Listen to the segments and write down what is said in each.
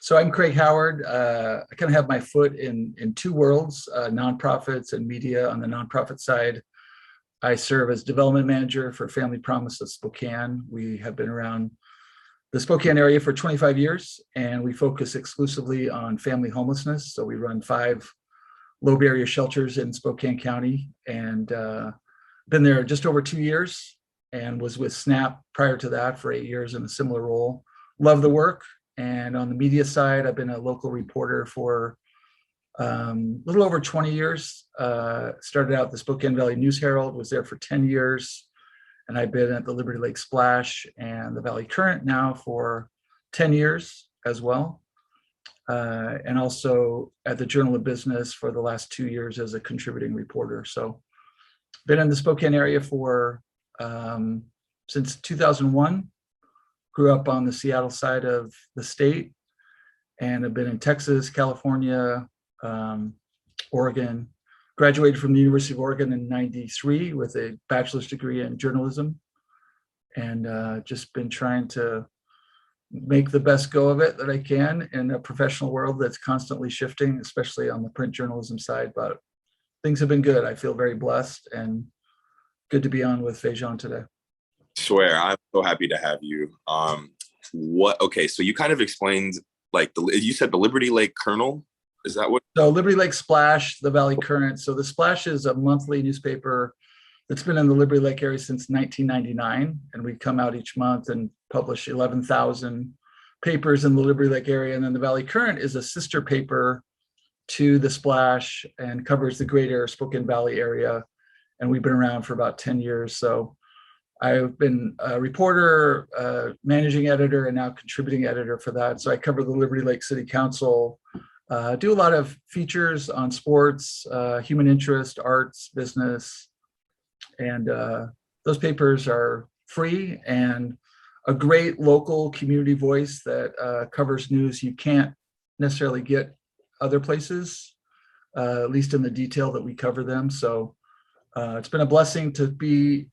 So I'm Craig Howard. I kind of have my foot in two worlds, nonprofits and media. On the nonprofit side, I serve as development manager for Family Promise of Spokane. We have been around the Spokane area for 25 years, and we focus exclusively on family homelessness. So we run 5 low barrier shelters in Spokane County, and been there just over 2 years, and was with SNAP prior to that for 8 years in a similar role. Love the work. And on the media side, I've been a local reporter for a little over 20 years. Started out the Spokane Valley News Herald, was there for 10 years. And I've been at the Liberty Lake Splash and the Valley Current now for 10 years as well. And also at the Journal of Business for the last 2 years as a contributing reporter. So been in the Spokane area for since 2001. Grew up on the Seattle side of the state, and have been in Texas, California, Oregon. Graduated from the University of Oregon in '93 with a bachelor's degree in journalism, and just been trying to make the best go of it that I can in a professional world that's constantly shifting, especially on the print journalism side. But things have been good. I feel very blessed and good to be on with Fajon today. Swear, I'm so happy to have you. Okay, so you kind of explained, like, you said the Liberty Lake Kernel, is that what? So Liberty Lake Splash, the Valley Current. So the Splash is a monthly newspaper that's been in the Liberty Lake area since 1999, and we come out each month and publish 11,000 papers in the Liberty Lake area. And then the Valley Current is a sister paper to the Splash and covers the greater Spokane Valley area, and we've been around for about 10 years. So I've been a reporter, managing editor, and now contributing editor for that. So I cover the Liberty Lake City Council, do a lot of features on sports, human interest, arts, business. And those papers are free and a great local community voice that covers news you can't necessarily get other places, at least in the detail that we cover them. So it's been a blessing to be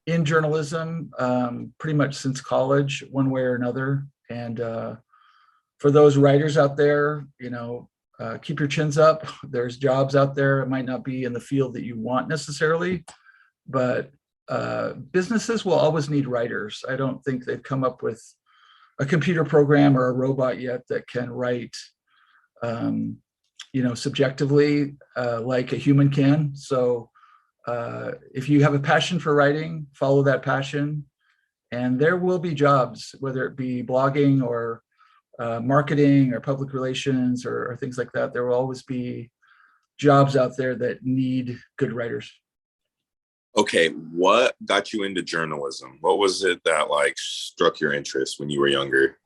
in journalism pretty much since college, one way or another. And for those writers out there, keep your chins up. There's jobs out there. It might not be in the field that you want necessarily, but businesses will always need writers. I don't think they've come up with a computer program or a robot yet that can write, subjectively like a human can. So if you have a passion for writing, follow that passion, and there will be jobs, whether it be blogging or marketing or public relations or things like that. There will always be jobs out there that need good writers. Okay, what got you into journalism? What was it that struck your interest when you were younger?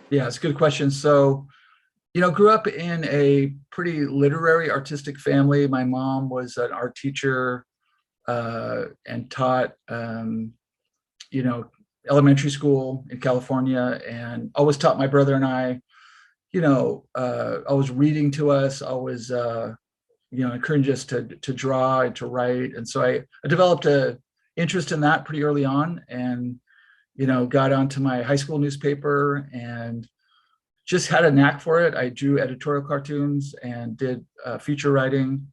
Yeah, it's a good question. So, grew up in a pretty literary, artistic family. My mom was an art teacher and taught, elementary school in California, and always taught my brother and I, always reading to us, always, encouraged us to draw and to write. And so I developed an interest in that pretty early on, and, got onto my high school newspaper and just had a knack for it. I drew editorial cartoons and did feature writing.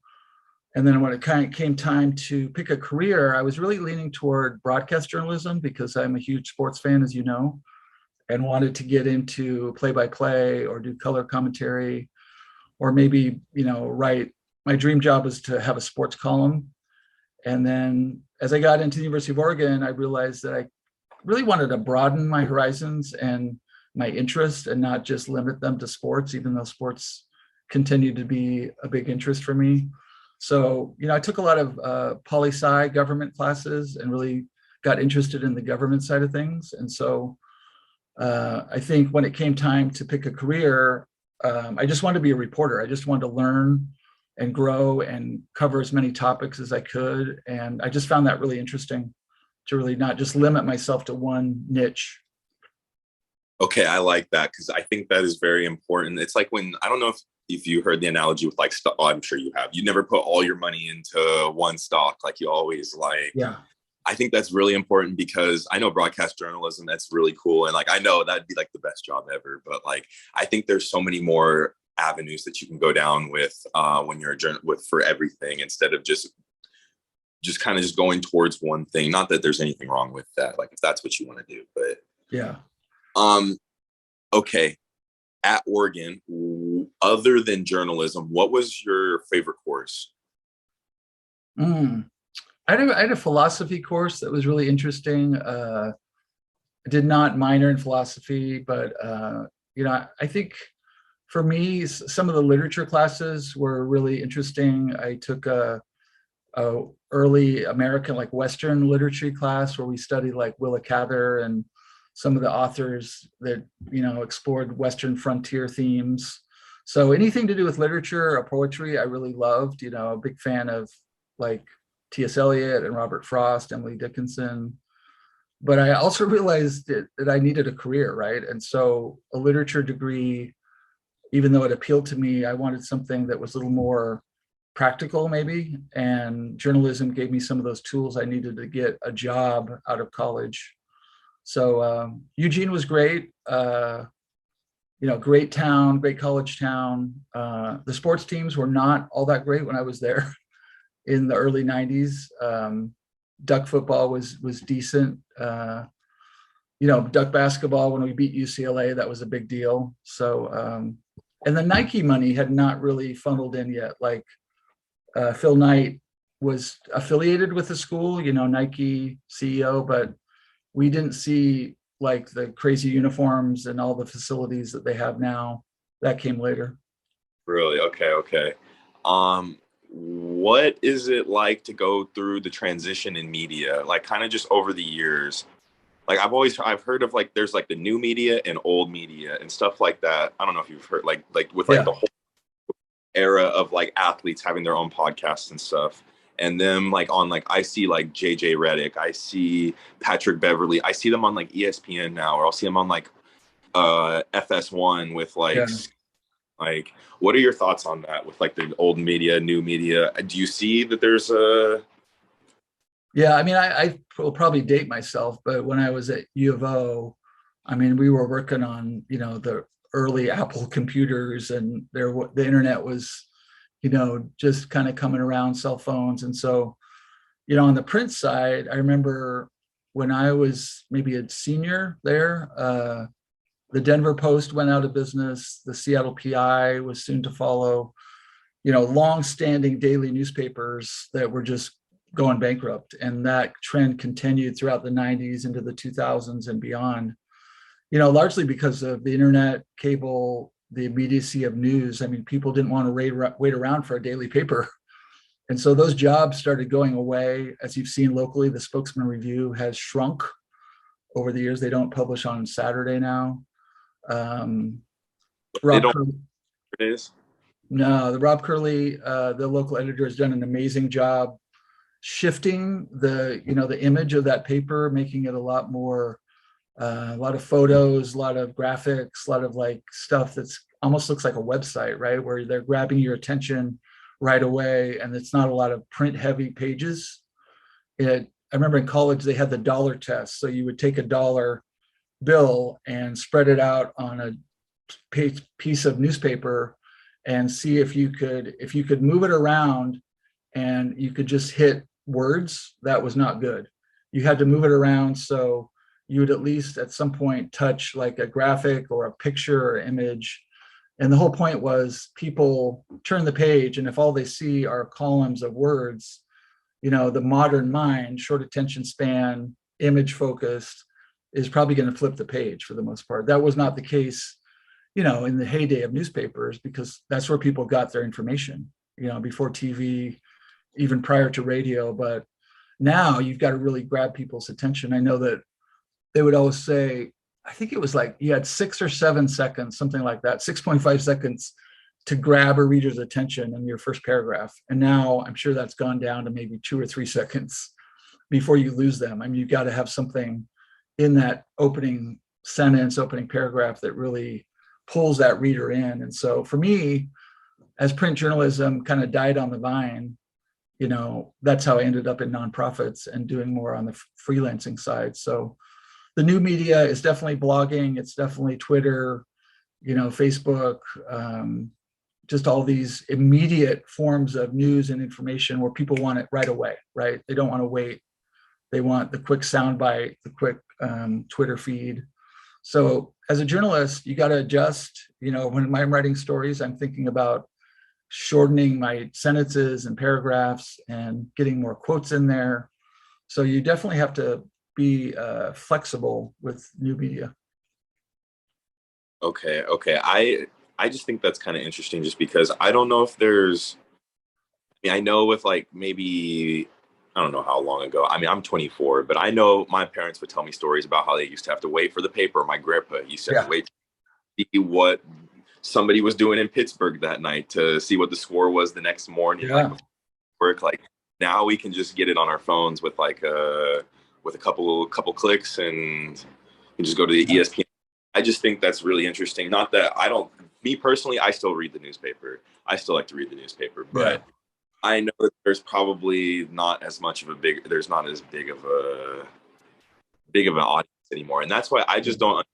And then when it kind of came time to pick a career, I was really leaning toward broadcast journalism because I'm a huge sports fan, as you know, and wanted to get into play-by-play or do color commentary, or maybe, write. My dream job was to have a sports column. And then as I got into the University of Oregon, I realized that I really wanted to broaden my horizons and my interest and not just limit them to sports, even though sports continue to be a big interest for me. So, I took a lot of poli-sci government classes and really got interested in the government side of things. And so I think when it came time to pick a career, I just wanted to be a reporter. I just wanted to learn and grow and cover as many topics as I could. And I just found that really interesting, to really not just limit myself to one niche. Okay, I like that, because I think that is very important. It's like when, I don't know if you heard the analogy with I'm sure you have. You never put all your money into one stock. You always Yeah. I think that's really important because I know broadcast journalism, that's really cool. And like, I know that'd be like the best job ever, but like, I think there's so many more avenues that you can go down with when you're a with for everything, instead of just kind of just going towards one thing. Not that there's anything wrong with that, like if that's what you want to do, but Yeah. Okay. At Oregon, other than journalism, what was your favorite course? I had a philosophy course that was really interesting. I did not minor in philosophy, but I think for me, some of the literature classes were really interesting. I took a early American, like Western literature class, where we studied like Willa Cather and some of the authors that explored Western frontier themes. So anything to do with literature or poetry, I really loved. A big fan of like T.S. Eliot and Robert Frost, Emily Dickinson. But I also realized that I needed a career, right? And so a literature degree, even though it appealed to me, I wanted something that was a little more practical maybe. And journalism gave me some of those tools I needed to get a job out of college. So Eugene was great. Great town, great college town. The sports teams were not all that great when I was there in the early 90s. Duck football was decent. Duck basketball, when we beat UCLA, that was a big deal. So, and the Nike money had not really funneled in yet. Like Phil Knight was affiliated with the school, Nike CEO, but we didn't see like the crazy uniforms and all the facilities that they have now. That came later. Really? Okay. What is it like to go through the transition in media, like kind of just over the years? Like I've heard of like there's like the new media and old media and stuff like that. I don't know if you've heard like with like the whole era of like athletes having their own podcasts and stuff. And them like on like I see like JJ Redick, I see Patrick Beverly, I see them on like ESPN now, or I'll see them on like FS1 with like like what are your thoughts on that with like the old media, new media? Do you see that there's a Yeah, I mean, I will probably date myself, but when I was at U of O, I mean, we were working on, the early Apple computers, and the internet was, just kind of coming around, cell phones. And so, on the print side, I remember when I was maybe a senior there, the Denver Post went out of business. The Seattle PI was soon to follow, long-standing daily newspapers that were just going bankrupt. And that trend continued throughout the 90s into the 2000s and beyond, largely because of the internet, cable, the immediacy of news. I mean, people didn't want to wait around for a daily paper. And so those jobs started going away. As you've seen locally, the Spokesman Review has shrunk over the years. They don't publish on Saturday now. Rob Curley, no, the Rob Curley, the local editor, has done an amazing job shifting the image of that paper, making it a lot more, a lot of photos, a lot of graphics, a lot of like stuff that's almost looks like a website, right? Where they're grabbing your attention right away, and it's not a lot of print heavy pages. I remember in college they had the dollar test, so you would take a dollar bill and spread it out on a piece of newspaper and see if you could move it around and you could just hit words. That was not good. You had to move it around so you would at least at some point touch like a graphic or a picture or image. And the whole point was people turn the page, and if all they see are columns of words, the modern mind, short attention span, image focused, is probably going to flip the page for the most part. That was not the case, in the heyday of newspapers, because that's where people got their information, before TV, even prior to radio. But now you've got to really grab people's attention. I know that they would always say, I think it was like you had 6 or 7 seconds, something like that, 6.5 seconds to grab a reader's attention in your first paragraph. And now I'm sure that's gone down to maybe 2 or 3 seconds before you lose them. I mean, you've got to have something in that opening sentence, opening paragraph that really pulls that reader in. And so for me, as print journalism kind of died on the vine, that's how I ended up in nonprofits and doing more on the freelancing side. So the new media is definitely blogging. It's definitely Twitter, Facebook, just all these immediate forms of news and information where people want it right away, right? They don't want to wait. They want the quick soundbite, the quick Twitter feed. So as a journalist, you got to adjust. When I'm writing stories, I'm thinking about shortening my sentences and paragraphs and getting more quotes in there. So you definitely have to be flexible with new media. Okay. I just think that's kind of interesting, just because I don't know if there's. I know with like maybe I don't know how long ago. I mean, I'm 24, but I know my parents would tell me stories about how they used to have to wait for the paper. My grandpa used to have to wait to see what somebody was doing in Pittsburgh that night, to see what the score was the next morning. Yeah. Like work, like now we can just get it on our phones with like with a couple clicks, and you just go to the ESPN. I just think that's really interesting. Not that I don't, me personally, I still read the newspaper. I still like to read the newspaper, but I know that there's probably not as much of there's not as big of an audience anymore. And that's why I just don't understand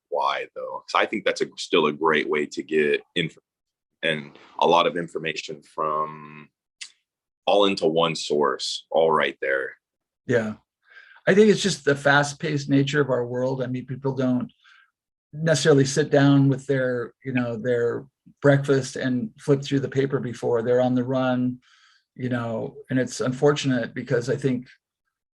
why, though. Because I think that's still a great way to get information, and a lot of information from all into one source, all right there. Yeah. I think it's just the fast-paced nature of our world. I mean, people don't necessarily sit down with their breakfast and flip through the paper before. They're on the run, and it's unfortunate, because I think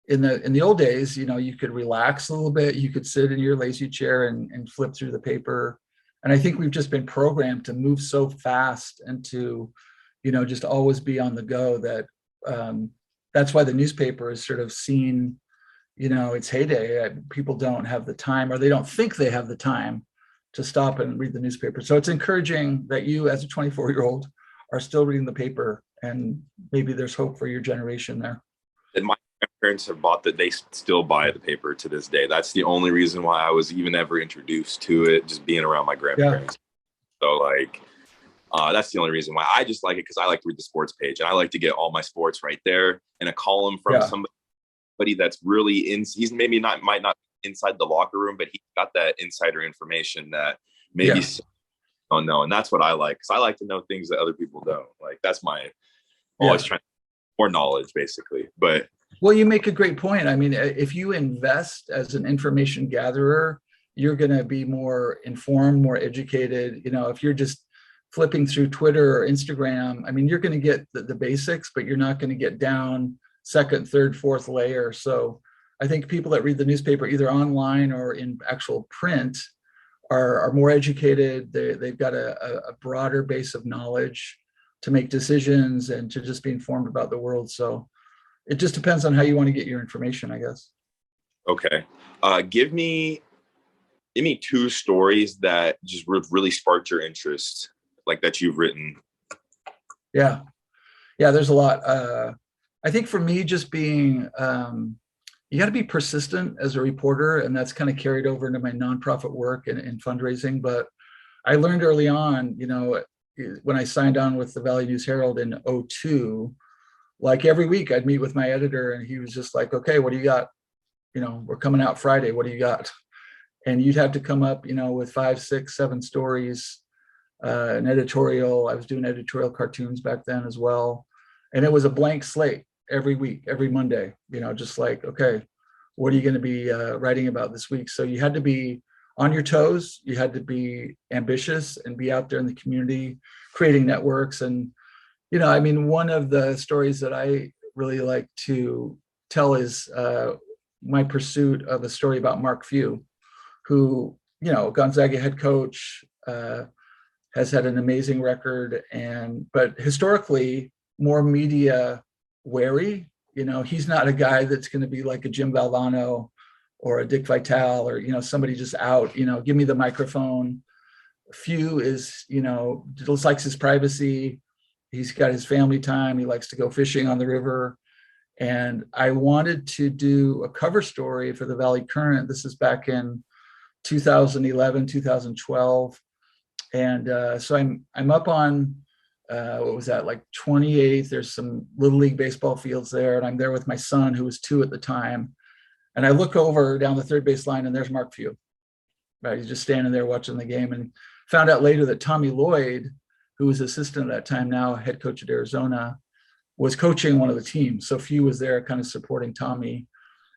in the old days, you could relax a little bit. You could sit in your lazy chair and flip through the paper. And I think we've just been programmed to move so fast and to, just always be on the go, that that's why the newspaper is sort of seen, its heyday. People don't have the time, or they don't think they have the time to stop and read the newspaper. So it's encouraging that you, as a 24-year-old, are still reading the paper, and maybe there's hope for your generation there. And my parents have bought that. They still buy the paper to this day. That's the only reason why I was even ever introduced to it, just being around my grandparents. So like, that's the only reason why. I just like it, because I like to read the sports page, and I like to get all my sports right there in a column from somebody that's really he's maybe might not be inside the locker room, but he's got that insider information that maybe don't know. And that's what I like, because I like to know things that other people don't. Like, that's my always trying more knowledge, basically. But well, you make a great point. I mean, if you invest as an information gatherer, you're going to be more informed, more educated. If you're just flipping through Twitter or Instagram, I mean, you're going to get the basics, but you're not going to get down second, third, fourth layer. So I think people that read the newspaper, either online or in actual print, are more educated. They've got a broader base of knowledge to make decisions and to just be informed about the world. So it just depends on how you want to get your information, I guess. Okay. Give me two stories that just really sparked your interest, like that you've written. Yeah, there's a lot. I think for me, just being, you got to be persistent as a reporter, and that's kind of carried over into my nonprofit work and fundraising. But I learned early on, when I signed on with the Valley News Herald in 2002, like every week I'd meet with my editor, and he was just like, okay, what do you got? We're coming out Friday. What do you got? And you'd have to come up, with 5, 6, 7 stories, an editorial. I was doing editorial cartoons back then as well. And it was a blank slate every week, every Monday, just like, okay, what are you going to be writing about this week? So you had to be on your toes. You had to be ambitious and be out there in the community, creating networks. And, one of the stories that I really like to tell is my pursuit of a story about Mark Few, who, Gonzaga head coach, has had an amazing record, but historically more media wary. He's not a guy that's going to be like a Jim Valvano or a Dick Vitale, or, somebody just out, give me the microphone. Few is, just likes his privacy. He's got his family time. He likes to go fishing on the river. And I wanted to do a cover story for the Valley Current. This is back in 2011, 2012. And so I'm up on what was that, like 28th? There's some little league baseball fields there, and I'm there with my son, who was 2 at the time. And I look over down the third base line, and there's Mark Few. Right, he's just standing there watching the game, and found out later that Tommy Lloyd, who was assistant at that time, now head coach at Arizona, was coaching one of the teams. So Few was there, kind of supporting Tommy.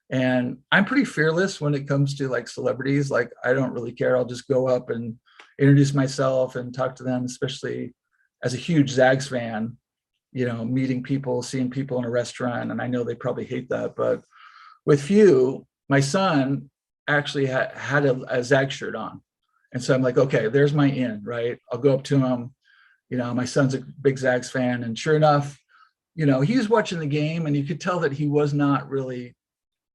And I'm pretty fearless when it comes to like celebrities. Like, I don't really care. I'll just go up and introduce myself and talk to them, especially as a huge Zags fan, meeting people, seeing people in a restaurant. And I know they probably hate that, but with Few, my son actually had a Zag shirt on. And so I'm like, okay, there's my in, right? I'll go up to him. My son's a big Zags fan. And sure enough, he was watching the game, and you could tell that he was not really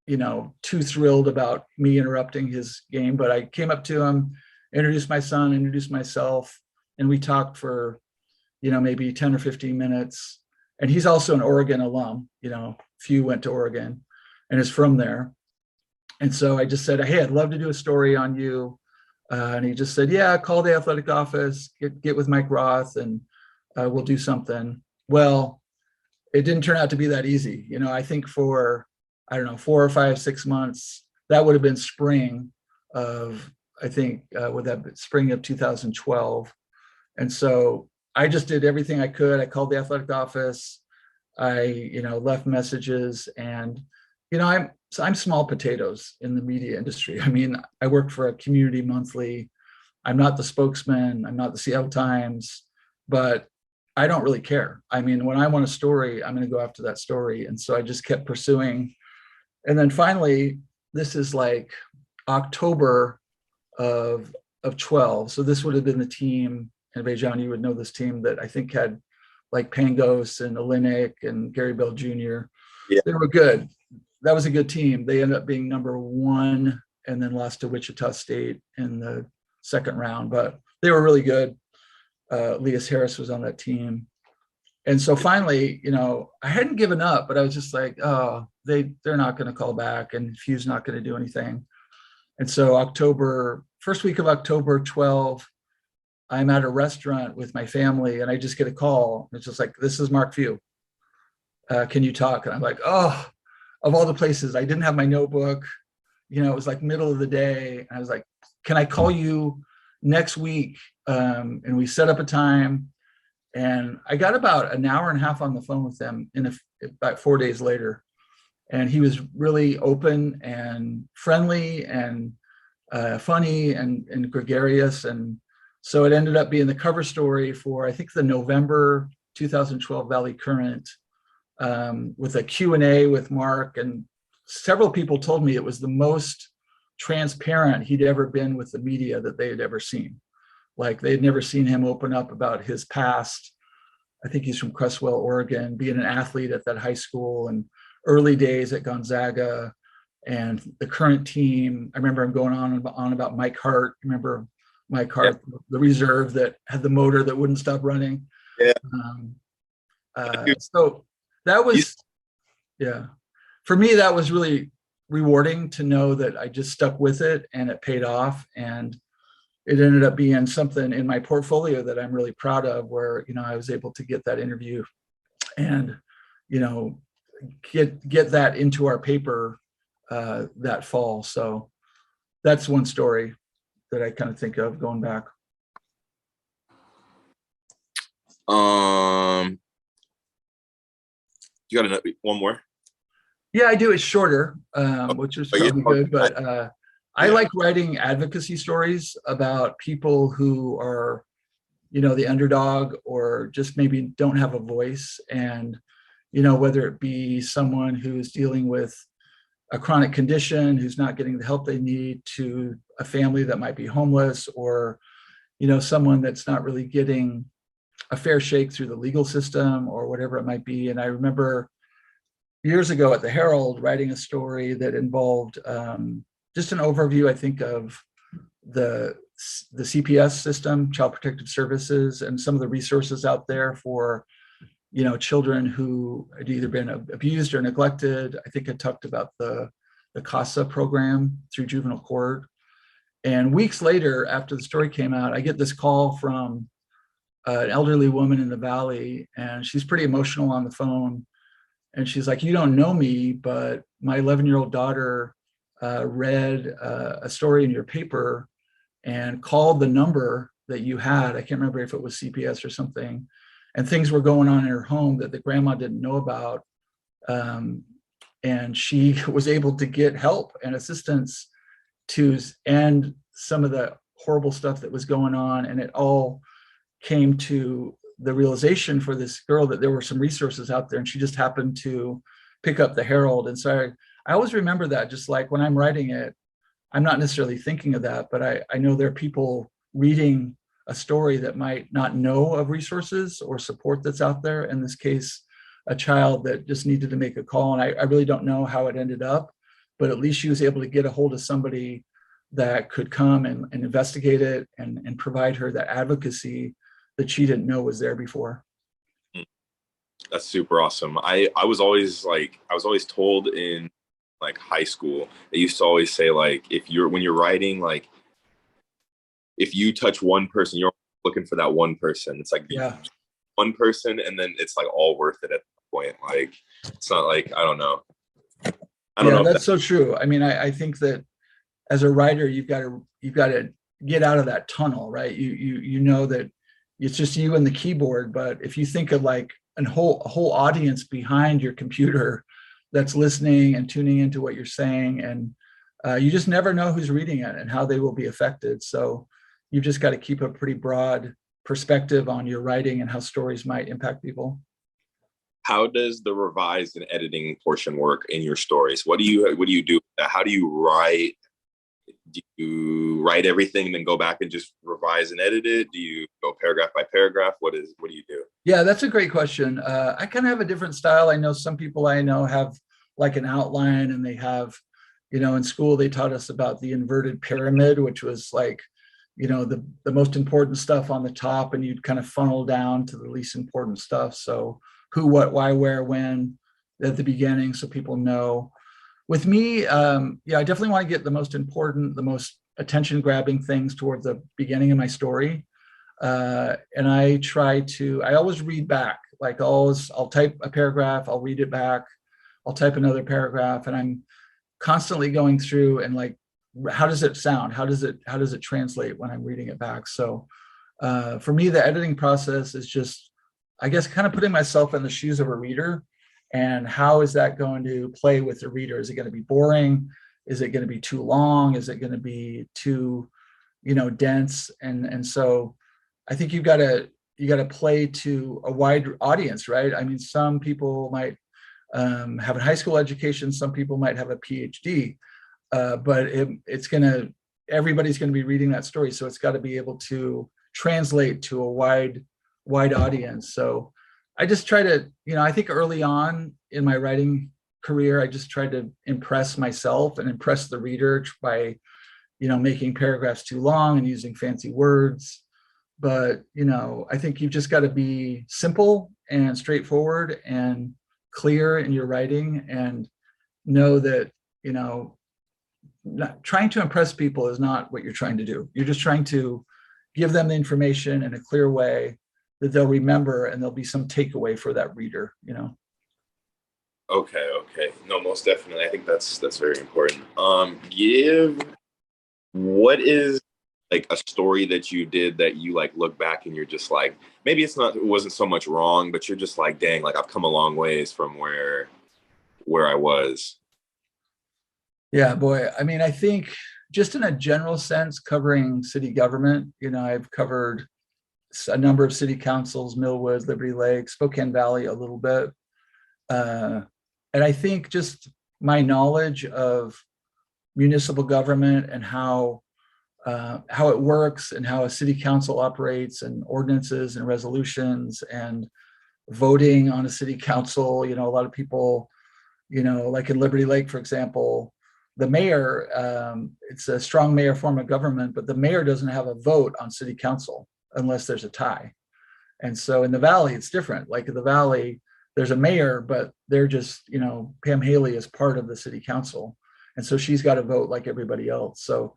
too thrilled about me interrupting his game. But I came up to him, introduced my son, introduced myself, and we talked for, maybe 10 or 15 minutes. And he's also an Oregon alum. Few went to Oregon and is from there. And so I just said, hey, I'd love to do a story on you. And he just said, yeah, call the athletic office, get with Mike Roth, and we'll do something. Well, it didn't turn out to be that easy. I think for, I don't know, 4 or 5, 6 months, that would have been spring of, I think, would that be spring of 2012. And so I just did everything I could. I called the athletic office. I, left messages, and, I'm small potatoes in the media industry. I mean, I work for a community monthly. I'm not the spokesman. I'm not the Seattle Times, but I don't really care. I mean, when I want a story, I'm going to go after that story. And so I just kept pursuing. And then finally, this is like October of 12. So this would have been the team, and John, you would know this team, that I think had like Pangos and Olenek and Gary Bell Jr. Yeah. They were good. That was a good team. They ended up being number 1 and then lost to Wichita State in the second round, but they were really good. Elias Harris was on that team. And so finally, I hadn't given up, but I was just like, oh, they're not going to call back, and Few's not going to do anything. And so first week of October 12, I'm at a restaurant with my family, and I just get a call. It's just like, this is Mark Few. Can you talk? And I'm like, oh, of all the places, I didn't have my notebook. It was like middle of the day. I was like, can I call you next week? And we set up a time, and I got about an hour and a half on the phone with them about 4 days later. And he was really open and friendly and funny and gregarious. And so it ended up being the cover story for, I think, the November 2012 Valley Current, with a Q&A with Mark. And several people told me it was the most transparent he'd ever been with the media that they had ever seen. Like, they had never seen him open up about his past. I think he's from Cresswell, Oregon, being an athlete at that high school, and early days at Gonzaga, and the current team. I remember him going on about Mike Hart. Remember Mike Hart, the reserve that had the motor that wouldn't stop running. Yeah. So that was, for me, that was really rewarding to know that I just stuck with it, and it paid off. And it ended up being something in my portfolio that I'm really proud of, where, I was able to get that interview and, get that into our paper that fall. So that's one story that I kind of think of going back. You got one more? Yeah, I do. It's shorter, which is probably good, but I like writing advocacy stories about people who are, the underdog, or just maybe don't have a voice. And, whether it be someone who's dealing with a chronic condition, who's not getting the help they need, to a family that might be homeless, or, someone that's not really getting a fair shake through the legal system, or whatever it might be. And I remember years ago at the Herald writing a story that involved just an overview, I think, of the CPS system, Child Protective Services, and some of the resources out there for, children who had either been abused or neglected. I think I talked about the CASA program through juvenile court. And weeks later, after the story came out, I get this call from an elderly woman in the Valley, and she's pretty emotional on the phone. And she's like, "You don't know me, but my 11-year-old daughter read a story in your paper and called the number that you had. I can't remember if it was CPS or something. And things were going on in her home that the grandma didn't know about. And she was able to get help and assistance to end some of the horrible stuff that was going on. And it all came to the realization for this girl that there were some resources out there, and she just happened to pick up the Herald. And so I always remember that, just like when I'm writing it, I'm not necessarily thinking of that, but I know there are people reading a story that might not know of resources or support that's out there. In this case, a child that just needed to make a call. And I really don't know how it ended up, but at least she was able to get a hold of somebody that could come and investigate it and provide her that advocacy that she didn't know was there before. That's super awesome. I was always told in like high school, they used to always say, like, when you're writing, like, if you touch one person, you're looking for that one person. It's like one person, and then it's like all worth it at that point. Like, it's not like, I don't know. That's so true. I mean, I think that as a writer, you've got to get out of that tunnel, right? You know that it's just you and the keyboard, but if you think of like a whole audience behind your computer that's listening and tuning into what you're saying, and you just never know who's reading it and how they will be affected. So you've just got to keep a pretty broad perspective on your writing and how stories might impact people. How does the revised and editing portion work in your stories? What do you do? How do you write? Do you write everything and then go back and just revise and edit it? Do you go paragraph by paragraph? What do you do? Yeah, that's a great question. I kind of have a different style. I know some people I know have like an outline, and they have, in school they taught us about the inverted pyramid, which was like, the most important stuff on the top, and you'd kind of funnel down to the least important stuff. So who, what, why, where, when at the beginning, so people know. With me, I definitely want to get the most important, the most attention-grabbing things toward the beginning of my story. And I always read back. Like I'll type a paragraph, I'll read it back, I'll type another paragraph, and I'm constantly going through and like, how does it sound? How does it translate when I'm reading it back? So for me, the editing process is just, I guess, kind of putting myself in the shoes of a reader. And how is that going to play with the reader? Is it going to be boring? Is it going to be too long? Is it going to be too, dense? And so I think you got to play to a wide audience, right? I mean, some people might have a high school education. Some people might have a PhD, but everybody's going to be reading that story. So it's got to be able to translate to a wide audience. So I just try to, I think early on in my writing career, I just tried to impress myself and impress the reader by, making paragraphs too long and using fancy words. But, I think you've just got to be simple and straightforward and clear in your writing, and know that, not trying to impress people is not what you're trying to do. You're just trying to give them the information in a clear way that they'll remember, and there'll be some takeaway for that reader, Okay. No, most definitely. I think that's very important. What is like a story that you did that you like look back and you're just like, maybe it wasn't so much wrong, but you're just like, dang, like I've come a long ways from where I was. Yeah, boy. I mean, I think just in a general sense, covering city government, I've covered a number of city councils: Millwood, Liberty Lake, Spokane Valley a little bit. And I think just my knowledge of municipal government and how it works, and how a city council operates, and ordinances and resolutions and voting on a city council. A lot of people, like in Liberty Lake, for example, the mayor, it's a strong mayor form of government, but the mayor doesn't have a vote on city council unless there's a tie. And so in the Valley, it's different. Like in the Valley, there's a mayor, but they're just, Pam Haley is part of the city council. And so she's got to vote like everybody else. So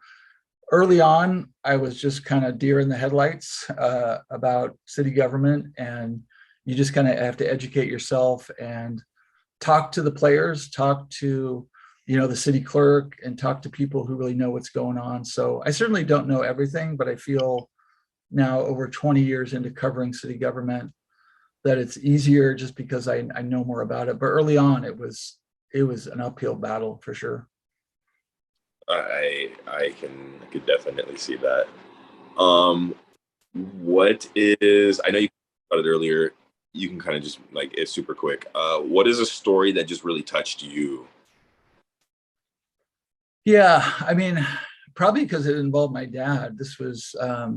Early on, I was just kind of deer in the headlights about city government, and you just kind of have to educate yourself and talk to the players, talk to, the city clerk, and talk to people who really know what's going on. So I certainly don't know everything, but I feel now over 20 years into covering city government that it's easier just because I know more about it. But early on, it was an uphill battle for sure. I could definitely see that. Um, what is, I know you talked about it earlier. You can kind of just like it's super quick. What is a story that just really touched you? Yeah, I mean, probably because it involved my dad. This was, I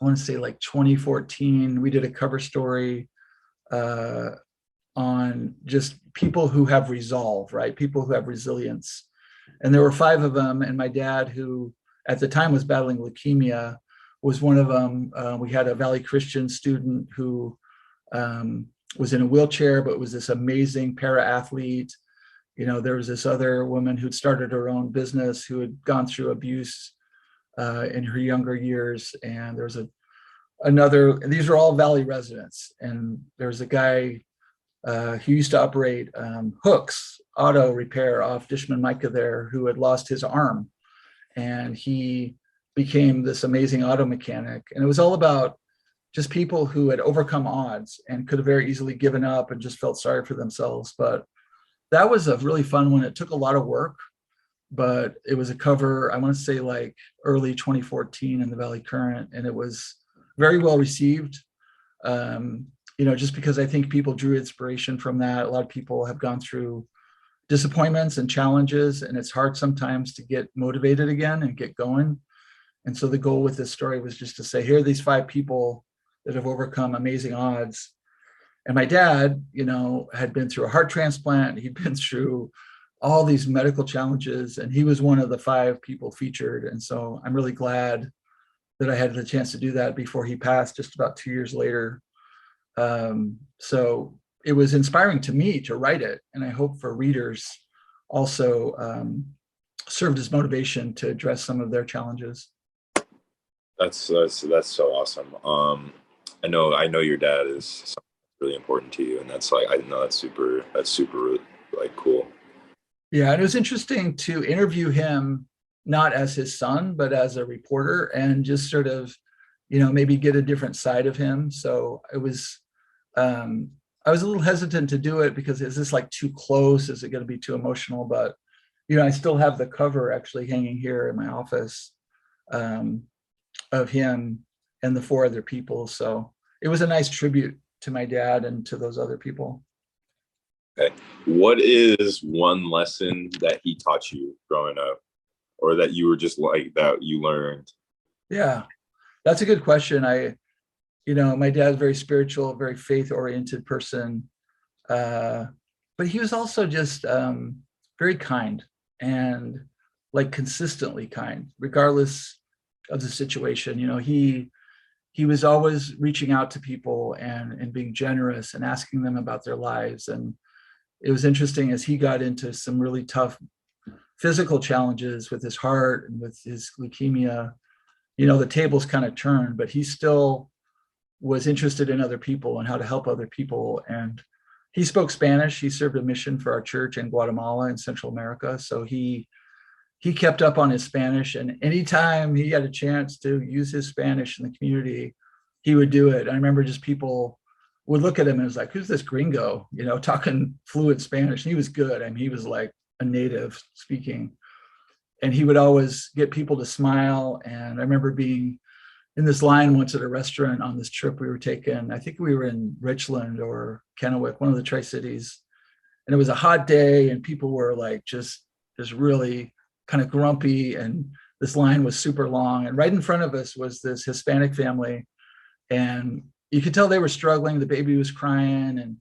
want to say like 2014. We did a cover story uh, on just people who have resolve, right? People who have resilience. And there were five of them. And my dad, who at the time was battling leukemia, was one of them. We had a Valley Christian student who um, was in a wheelchair, but was this amazing para athlete. There was this other woman who'd started her own business who had gone through abuse in her younger years. And there was another, these are all Valley residents. And there's a guy who used to operate Hooks auto repair off Dishman Micah there, who had lost his arm. And he became this amazing auto mechanic. And it was all about just people who had overcome odds and could have very easily given up and just felt sorry for themselves. But that was a really fun one. It took a lot of work, but it was a cover, I want to say like early 2014 in the Valley Current. And it was very well received. Just because I think people drew inspiration from that. A lot of people have gone through disappointments and challenges, and it's hard sometimes to get motivated again and get going. And so the goal with this story was just to say, here are these five people that have overcome amazing odds. And my dad, had been through a heart transplant. He'd been through all these medical challenges, and he was one of the five people featured. And so I'm really glad that I had the chance to do that before he passed just about 2 years later. So it was inspiring to me to write it. And I hope for readers also served as motivation to address some of their challenges. That's so awesome. I know your dad is really important to you, and that's like I know that's super like cool. Yeah, and it was interesting to interview him, not as his son, but as a reporter, and just sort of, maybe get a different side of him. So um, I was a little hesitant to do it because is this like too close? Is it going to be too emotional? But, I still have the cover actually hanging here in my office um, of him and the four other people. So it was a nice tribute to my dad and to those other people. Okay. What is one lesson that he taught you growing up, or that you were just like that you learned? Yeah, that's a good question. My dad's very spiritual, very faith oriented person. Uh, but he was also just very kind and like consistently kind, regardless of the situation. He was always reaching out to people and being generous and asking them about their lives. And it was interesting as he got into some really tough physical challenges with his heart and with his leukemia, the tables kind of turned, but he still was interested in other people and how to help other people. And he spoke Spanish. He served a mission for our church in Guatemala in Central America. So he kept up on his Spanish, and anytime he had a chance to use his Spanish in the community, he would do it. I remember just people would look at him and it was like, who's this gringo, talking fluent Spanish? And he was good. I mean, he was like a native speaking, and he would always get people to smile. And I remember being in this line once at a restaurant on this trip we were taking. I think we were in Richland or Kennewick, one of the Tri-Cities. And it was a hot day and people were like just really kind of grumpy. And this line was super long. And right in front of us was this Hispanic family. And you could tell they were struggling. The baby was crying.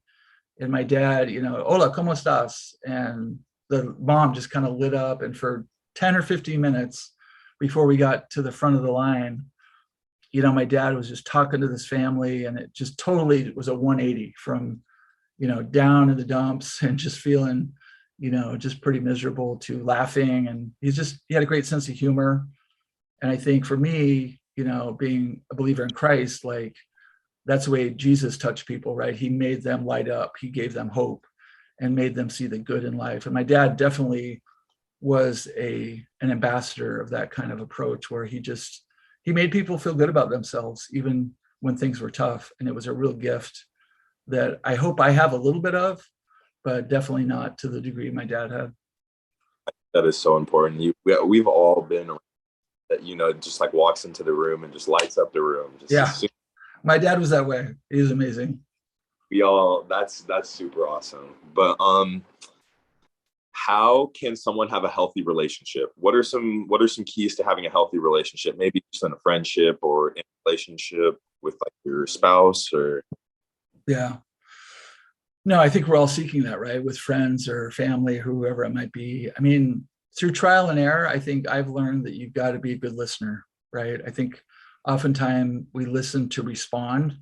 And my dad, hola, ¿cómo estás? And the mom just kind of lit up. And for 10 or 15 minutes before we got to the front of the line, my dad was just talking to this family, and it just totally was a 180 from, down in the dumps and just feeling, just pretty miserable to laughing. And he had a great sense of humor. And I think for me, being a believer in Christ, like that's the way Jesus touched people, right? He made them light up. He gave them hope and made them see the good in life. And my dad definitely was an ambassador of that kind of approach, where he made people feel good about themselves, even when things were tough. And it was a real gift that I hope I have a little bit of, but definitely not to the degree my dad had. That is so important. We've all been that, just like walks into the room and just lights up the room. Yeah. My dad was that way. He was amazing. That's super awesome. But how can someone have a healthy relationship? What are some keys to having a healthy relationship? Maybe just in a friendship or in a relationship with like your spouse or. Yeah. No, I think we're all seeking that, right? With friends or family, whoever it might be. I mean, through trial and error, I think I've learned that you've got to be a good listener, right? I think oftentimes we listen to respond,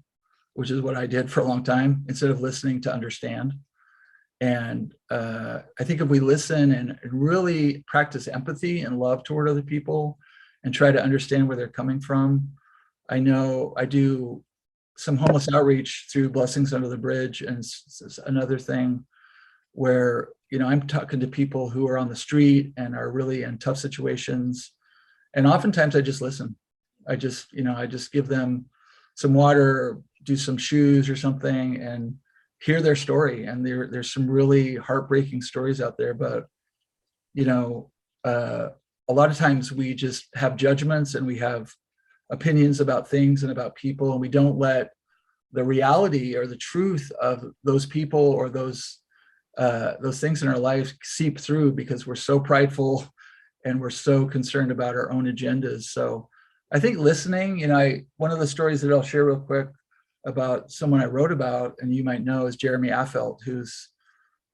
which is what I did for a long time, instead of listening to understand. And I think if we listen and really practice empathy and love toward other people and try to understand where they're coming from. I know I do some homeless outreach through Blessings Under the Bridge. And it's another thing where, I'm talking to people who are on the street and are really in tough situations. And oftentimes I just listen. I just give them some water, do some shoes or something, and hear their story. And there's some really heartbreaking stories out there, but a lot of times we just have judgments and we have opinions about things and about people, and we don't let the reality or the truth of those people or those things in our life seep through, because we're so prideful and we're so concerned about our own agendas. So I think listening, one of the stories that I'll share real quick about someone I wrote about, and you might know, is Jeremy Affeldt, who's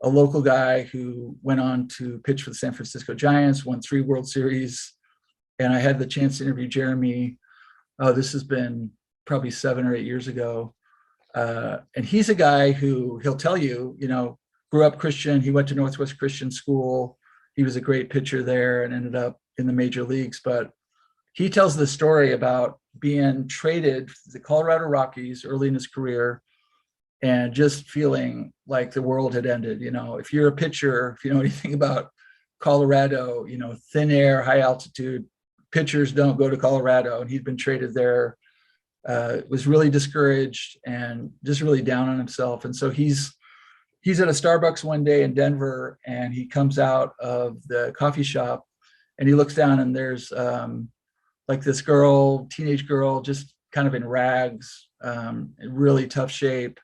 a local guy who went on to pitch for the San Francisco Giants, won 3 World Series. And I had the chance to interview Jeremy. This has been probably 7 or 8 years ago. And he's a guy who, he'll tell you, grew up Christian. He went to Northwest Christian School. He was a great pitcher there and ended up in the major leagues. But he tells the story about being traded to the Colorado Rockies early in his career and just feeling like the world had ended. If you're a pitcher, if you know anything about Colorado, thin air, high altitude, pitchers don't go to Colorado. And he'd been traded there, was really discouraged and just really down on himself. And so he's at a Starbucks one day in Denver, and he comes out of the coffee shop and he looks down, and there's like this teenage girl, just kind of in rags, in really tough shape.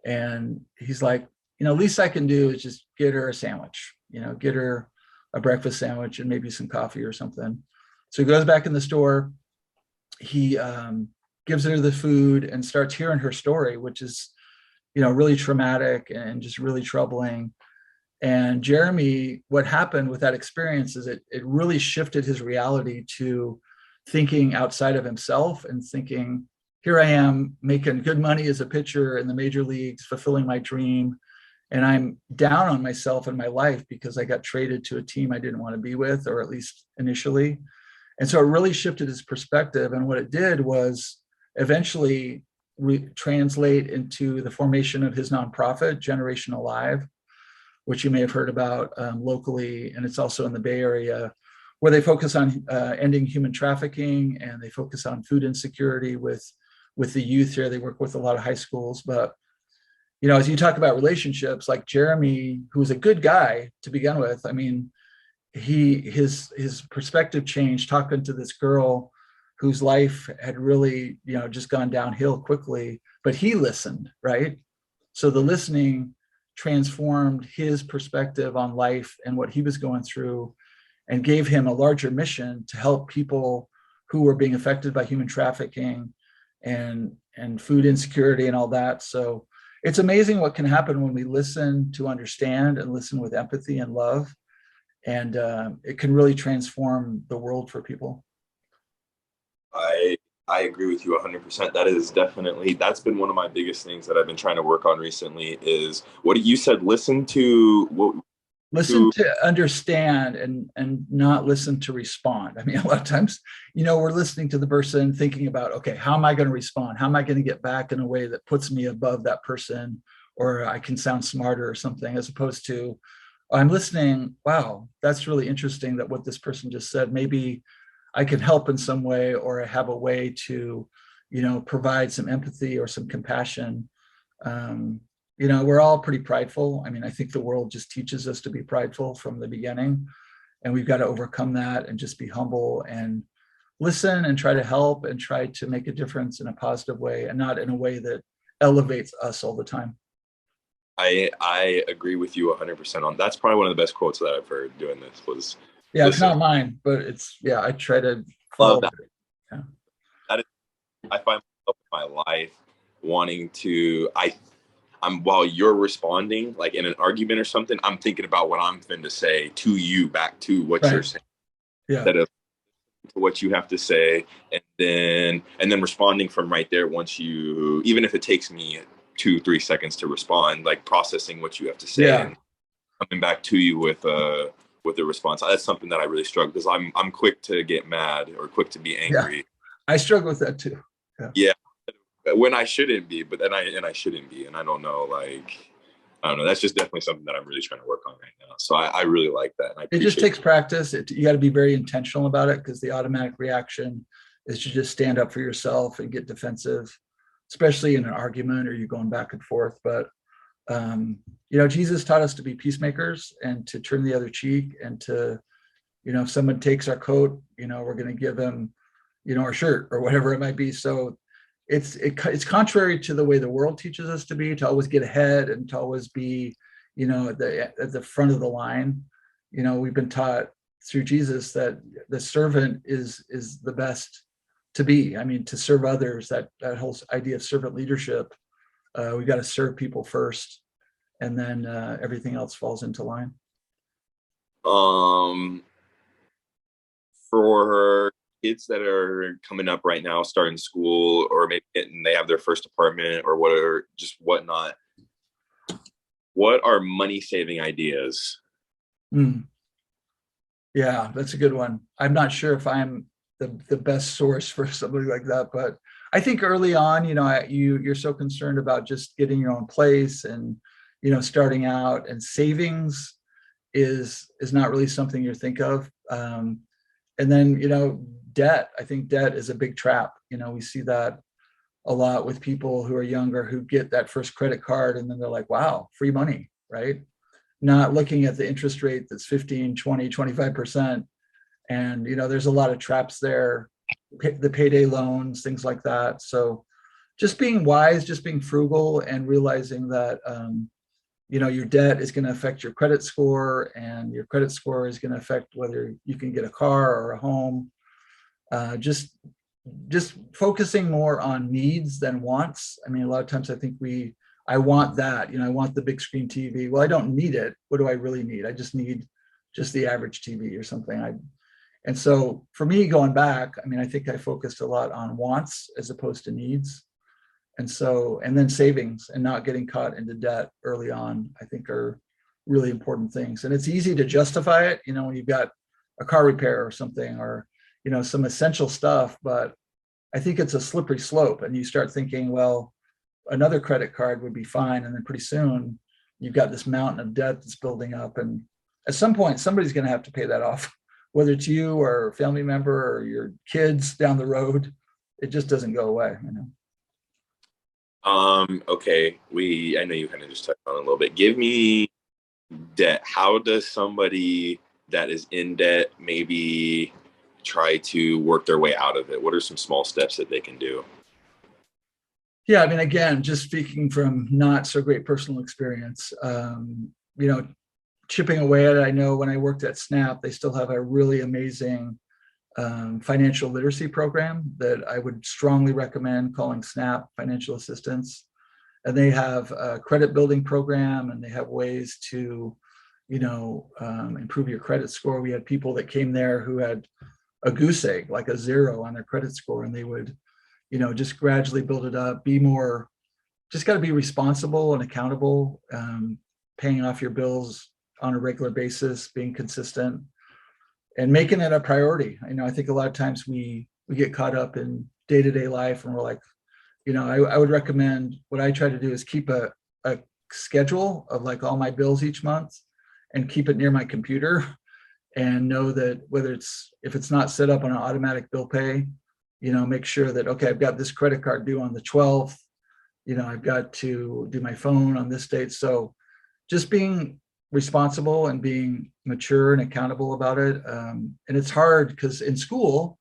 And he's like, least I can do is just get her a sandwich, get her a breakfast sandwich and maybe some coffee or something. So he goes back in the store. He gives her the food and starts hearing her story, which is, really traumatic and just really troubling. And Jeremy, what happened with that experience is it really shifted his reality to thinking outside of himself and thinking, here I am making good money as a pitcher in the major leagues, fulfilling my dream. And I'm down on myself and my life because I got traded to a team I didn't want to be with, or at least initially. And so it really shifted his perspective. And what it did was eventually translate into the formation of his nonprofit, Generation Alive, which you may have heard about locally. And it's also in the Bay Area, where they focus on ending human trafficking, and they focus on food insecurity with the youth here. They work with a lot of high schools. But, as you talk about relationships, like Jeremy, who was a good guy to begin with, I mean, his perspective changed talking to this girl whose life had really, just gone downhill quickly, but he listened, right? So the listening transformed his perspective on life and what he was going through, and gave him a larger mission to help people who were being affected by human trafficking and food insecurity and all that. So it's amazing what can happen when we listen to understand and listen with empathy and love. And it can really transform the world for people. I agree with you 100%. That's been one of my biggest things that I've been trying to work on recently is what you said, listen to what listen to understand and not listen to respond. I mean, a lot of times, we're listening to the person thinking about, okay, how am I going to respond? How am I going to get back in a way that puts me above that person, or I can sound smarter or something, as opposed to, I'm listening, wow, that's really interesting that what this person just said, maybe I can help in some way, or I have a way to, provide some empathy or some compassion. We're all pretty prideful. I mean, I think the world just teaches us to be prideful from the beginning, and we've got to overcome that and just be humble and listen and try to help and try to make a difference in a positive way, and not in a way that elevates us all the time. I agree with you 100% on that's probably one of the best quotes that I've heard doing this was Yeah, it's not mine, but I try to follow that. it. Yeah. That is, I find myself in my life wanting to I'm while you're responding, like in an argument or something, I'm thinking about what I'm going to say to you back to what you're saying. Yeah. Instead of what you have to say, and then responding from right there. Once you, even if it takes me 2-3 seconds to respond, like processing what you have to say and coming back to you with a response. That's something that I really struggle, because I'm quick to get mad or quick to be angry. Yeah. I struggle with that too. Yeah. When I shouldn't be, but then I shouldn't be, and I don't know, I don't know. That's just definitely something that I'm really trying to work on right now. So I really like that, and it just takes practice. You got to be very intentional about it, because the automatic reaction is to just stand up for yourself and get defensive, especially in an argument or you going back and forth. But Jesus taught us to be peacemakers and to turn the other cheek, and to, if someone takes our coat, we're going to give them, our shirt or whatever it might be. So it's contrary to the way the world teaches us to be, to always get ahead and to always be, at the front of the line. We've been taught through Jesus that the servant is the best to be. I mean, to serve others, that whole idea of servant leadership, we got to serve people first, and then everything else falls into line. For kids that are coming up right now, starting school, or maybe they have their first apartment or whatever, just whatnot, what are money saving ideas? Yeah, that's a good one. I'm not sure if I'm the best source for somebody like that, but I think early on, you're so concerned about just getting your own place and, starting out, and savings is not really something you think of. And then, debt. I think debt is a big trap. We see that a lot with people who are younger, who get that first credit card, and then they're like, wow, free money, right? Not looking at the interest rate that's 15, 20, 25%. And, there's a lot of traps there, the payday loans, things like that. So just being wise, just being frugal, and realizing that, your debt is going to affect your credit score, and your credit score is going to affect whether you can get a car or a home. Just focusing more on needs than wants. I mean, a lot of times I think I want that, I want the big screen TV. Well, I don't need it. What do I really need? I just need just the average TV or something. And so for me, going back, I mean, I think I focused a lot on wants as opposed to needs. And then savings and not getting caught into debt early on, I think, are really important things. And it's easy to justify it, when you've got a car repair or something, or, some essential stuff. But I think it's a slippery slope, and you start thinking, well, another credit card would be fine. And then pretty soon you've got this mountain of debt that's building up. And at some point, somebody's going to have to pay that off, whether it's you or a family member or your kids down the road. It just doesn't go away, Okay. I know you kind of just touched on it a little bit. Give me debt. How does somebody that is in debt maybe try to work their way out of it? What are some small steps that they can do? Yeah, I mean, again, just speaking from not so great personal experience, chipping away at it. I know when I worked at Snap, they still have a really amazing financial literacy program that I would strongly recommend calling Snap Financial Assistance. And they have a credit building program, and they have ways to, improve your credit score. We had people that came there who had a goose egg, like a 0 on their credit score, and they would, just gradually build it up, just got to be responsible and accountable, paying off your bills on a regular basis, being consistent and making it a priority. I think a lot of times we get caught up in day-to-day life and we're like, I would recommend, what I try to do is keep a schedule of like all my bills each month and keep it near my computer, and know that if it's not set up on an automatic bill pay, make sure that, okay, I've got this credit card due on the 12th, I've got to do my phone on this date. So just being responsible and being mature and accountable about it. And it's hard because in school,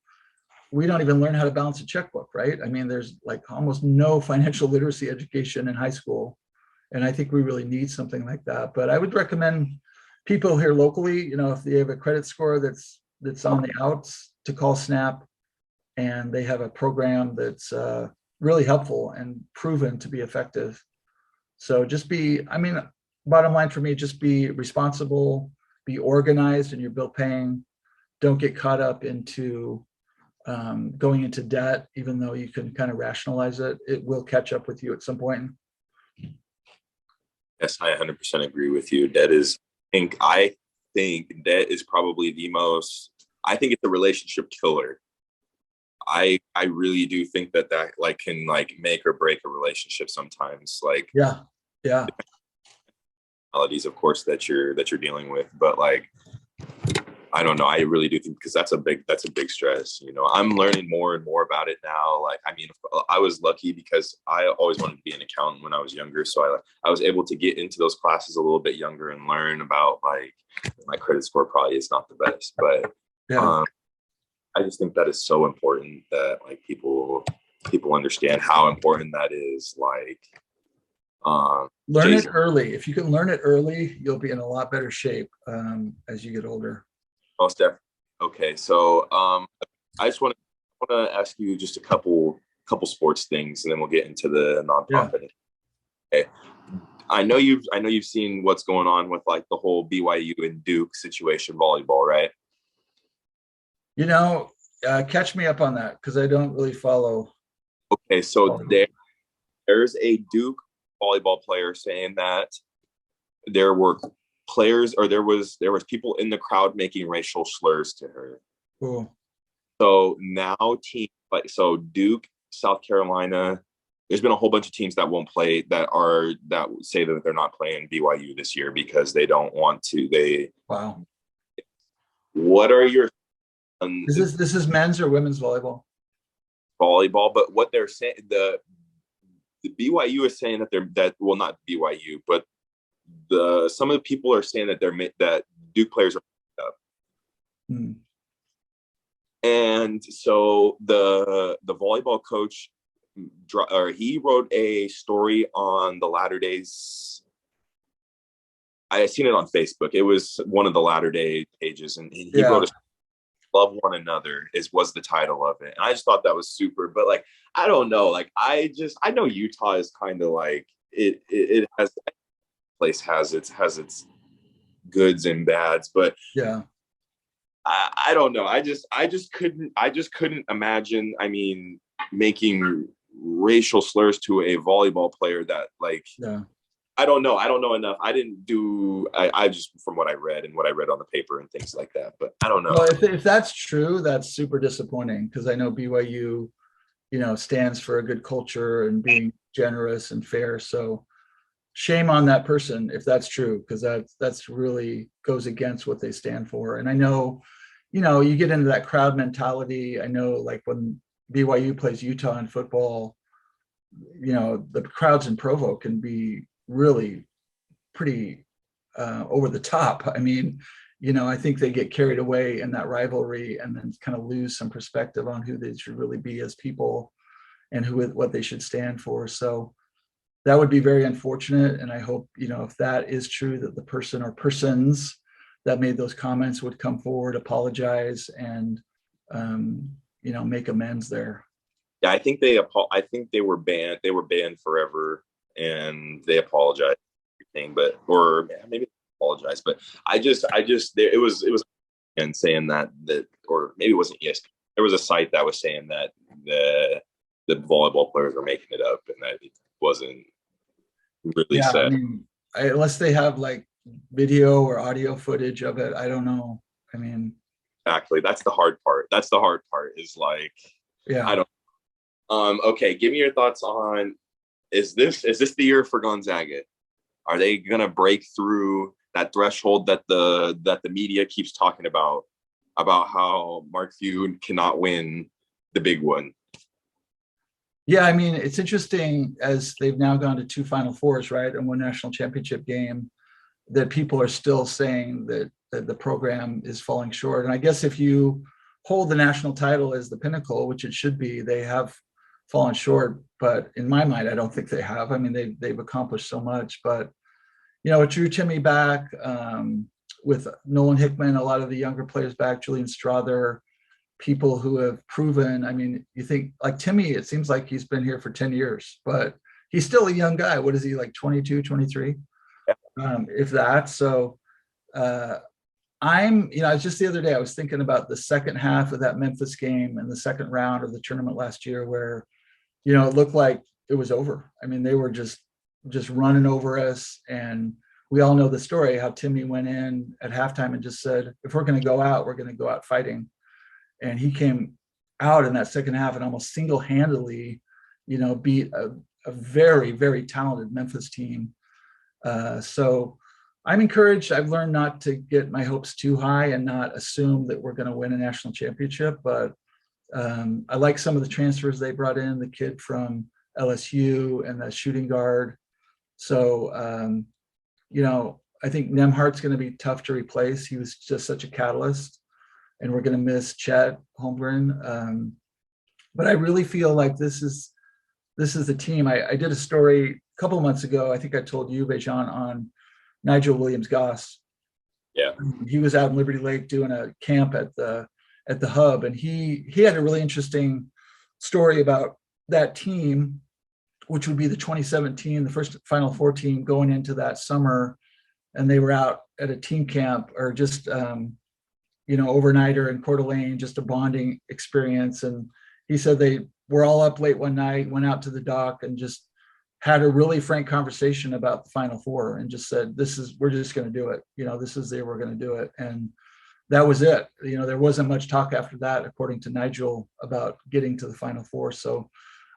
we don't even learn how to balance a checkbook, right? I mean, there's like almost no financial literacy education in high school. And I think we really need something like that. But I would recommend people here locally, if they have a credit score that's on the outs, to call SNAP. And they have a program that's really helpful and proven to be effective. So bottom line for me, just be responsible, be organized in your bill paying. Don't get caught up into going into debt, even though you can kind of rationalize it. It will catch up with you at some point. Yes, I 100% agree with you. I think debt is probably I think it's a relationship killer. I really do think that like can like make or break a relationship sometimes. Like, yeah. Realities, of course, that you're dealing with, but like, I don't know. I really do think, because that's a big stress. I'm learning more and more about it now. Like, I mean, I was lucky because I always wanted to be an accountant when I was younger. So I was able to get into those classes a little bit younger and learn about, like, my credit score probably is not the best, but Yeah. I just think that is so important that like people understand how important that is. Like, learn it early. If you can learn it early, you'll be in a lot better shape as you get older. Most definitely. Okay, so I just want to ask you just a couple sports things, and then we'll get into the nonprofit. Yeah. Okay. I know you've seen what's going on with like the whole BYU and Duke situation, volleyball, right? Catch me up on that, because I don't really follow. Okay, so there's a Duke volleyball player saying that there were players, or there was people in the crowd making racial slurs to her. Cool. So now teams like Duke, South Carolina, there's been a whole bunch of teams that won't play, that say that they're not playing BYU this year because they don't want to. Wow. What are your this is men's or women's volleyball? Volleyball, but what they're saying, the BYU is saying not BYU, but some of the people are saying that Duke players are up. And so the volleyball coach, he wrote a story on the Latter Days. I seen it on Facebook. It was one of the Latter Day pages, and he wrote "Love One Another" was the title of it. And I just thought that was super. But like, I don't know. Like, I know Utah is kind of like it has place has its goods and bads, but yeah, I don't know. I just couldn't imagine. I mean, making racial slurs to a volleyball player that like. Yeah. I don't know enough. I just, from what I read and what I read on the paper and things like that, but I don't know. Well, if that's true, that's super disappointing, because I know BYU, stands for a good culture and being generous and fair. So shame on that person if that's true, because that's really goes against what they stand for. And I know, you get into that crowd mentality. I know, like, when BYU plays Utah in football, the crowds in Provo can be really pretty over the top. I mean, I think they get carried away in that rivalry and then kind of lose some perspective on who they should really be as people and what they should stand for. So that would be very unfortunate. And I hope, if that is true, that the person or persons that made those comments would come forward, apologize, and, make amends there. Yeah, I think they were banned. They were banned forever, and they apologized. Or maybe apologize, but it was and saying that, or maybe it wasn't. Yes, there was a site that was saying that the volleyball players were making it up, and that it wasn't really said. I mean, unless they have like video or audio footage of it. I don't know. I mean, Exactly. That's the hard part. That's the hard part is like, I yeah. don't, okay. Give me your thoughts on, is this the year for Gonzaga? Are they going to break through that threshold that the media keeps talking about how Mark Few cannot win the big one? Yeah, I mean, it's interesting as they've now gone to two Final Fours, right, and one national championship game, that people are still saying that the program is falling short. And I guess if you hold the national title as the pinnacle, which it should be, they have fallen short. But in my mind, I don't think they have. I mean, they've accomplished so much. But with Drew Timmy back, with Nolan Hickman, a lot of the younger players back, Julian Strother, people who have proven. I mean, you think like Timmy, it seems like he's been here for 10 years, but he's still a young guy. What is he, like 22, 23? If that. So it's just the other day, I was thinking about the second half of that Memphis game and the second round of the tournament last year where, it looked like it was over. I mean, they were just running over us. And we all know the story, how Timmy went in at halftime and just said, if we're going to go out, we're going to go out fighting. And he came out in that second half and almost single-handedly, beat a very, very talented Memphis team. So I'm encouraged. I've learned not to get my hopes too high and not assume that we're going to win a national championship. But I like some of the transfers they brought in, the kid from LSU and the shooting guard. So, I think Nemhart's going to be tough to replace. He was just such a catalyst. And we're going to miss Chet Holmgren. But I really feel like this is the team. I did a story a couple of months ago. I think I told you, Bejan, on Nigel Williams-Goss. Yeah. He was out in Liberty Lake doing a camp at the hub, and he had a really interesting story about that team, which would be the 2017, the first Final Four team going into that summer, and they were out at a team camp or just overnighter in Coeur d'Alene, just a bonding experience. And he said they were all up late one night, went out to the dock and just had a really frank conversation about the Final Four and just said, we're just going to do it. This is the year we're going to do it. And that was it. There wasn't much talk after that, according to Nigel, about getting to the Final Four. So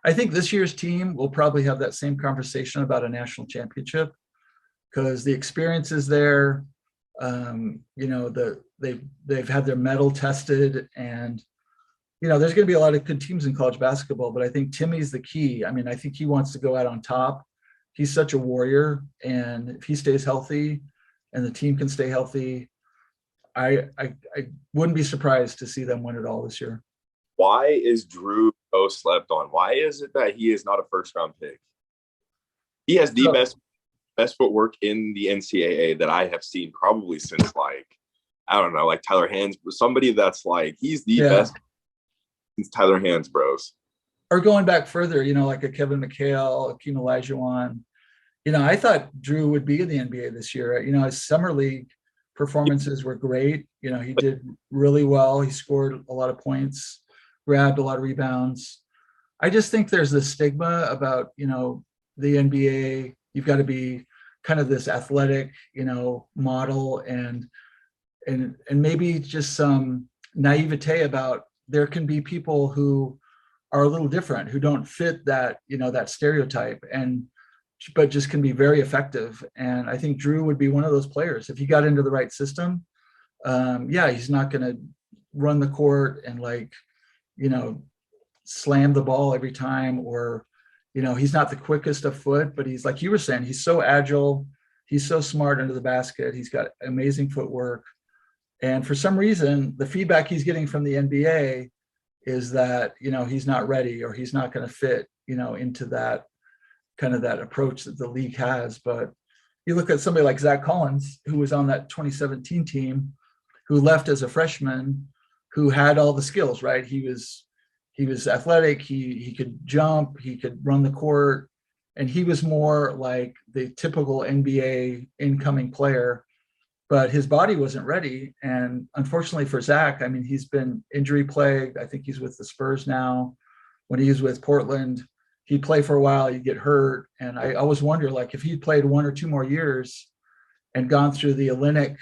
I think this year's team will probably have that same conversation about a national championship because the experience is there. They've had their mettle tested, and there's going to be a lot of good teams in college basketball, but I think Timmy's the key. I mean, I think he wants to go out on top. He's such a warrior, and if he stays healthy and the team can stay healthy, I wouldn't be surprised to see them win it all this year. Why is Drew so slept on? Why is it that he is not a first round pick? He has the best footwork in the NCAA that I have seen probably since I don't know, like Tyler Hands, somebody that's like, he's the best since Tyler Hands bros. Or going back further, like a Kevin McHale, Akeem Olajuwon. I thought Drew would be in the NBA this year. His summer league performances were great. He did really well. He scored a lot of points, grabbed a lot of rebounds. I just think there's this stigma about, the NBA. You've got to be kind of this athletic, model and maybe just some naivete about there can be people who are a little different, who don't fit that, that stereotype but just can be very effective. And I think Drew would be one of those players. If he got into the right system, he's not going to run the court and slam the ball every time, or, he's not the quickest of foot, but he's, like you were saying, he's so agile. He's so smart under the basket. He's got amazing footwork. And for some reason, the feedback he's getting from the NBA is that, he's not ready or he's not going to fit, into that kind of that approach that the league has. But you look at somebody like Zach Collins, who was on that 2017 team, who left as a freshman, who had all the skills, right? He was athletic. He could jump, he could run the court, and he was more like the typical NBA incoming player, but his body wasn't ready. And unfortunately for Zach, I mean, he's been injury plagued. I think he's with the Spurs now. When he was with Portland, he'd play for a while, he'd get hurt. And I always wonder, if he'd played 1 or 2 more years, and gone through the Olympic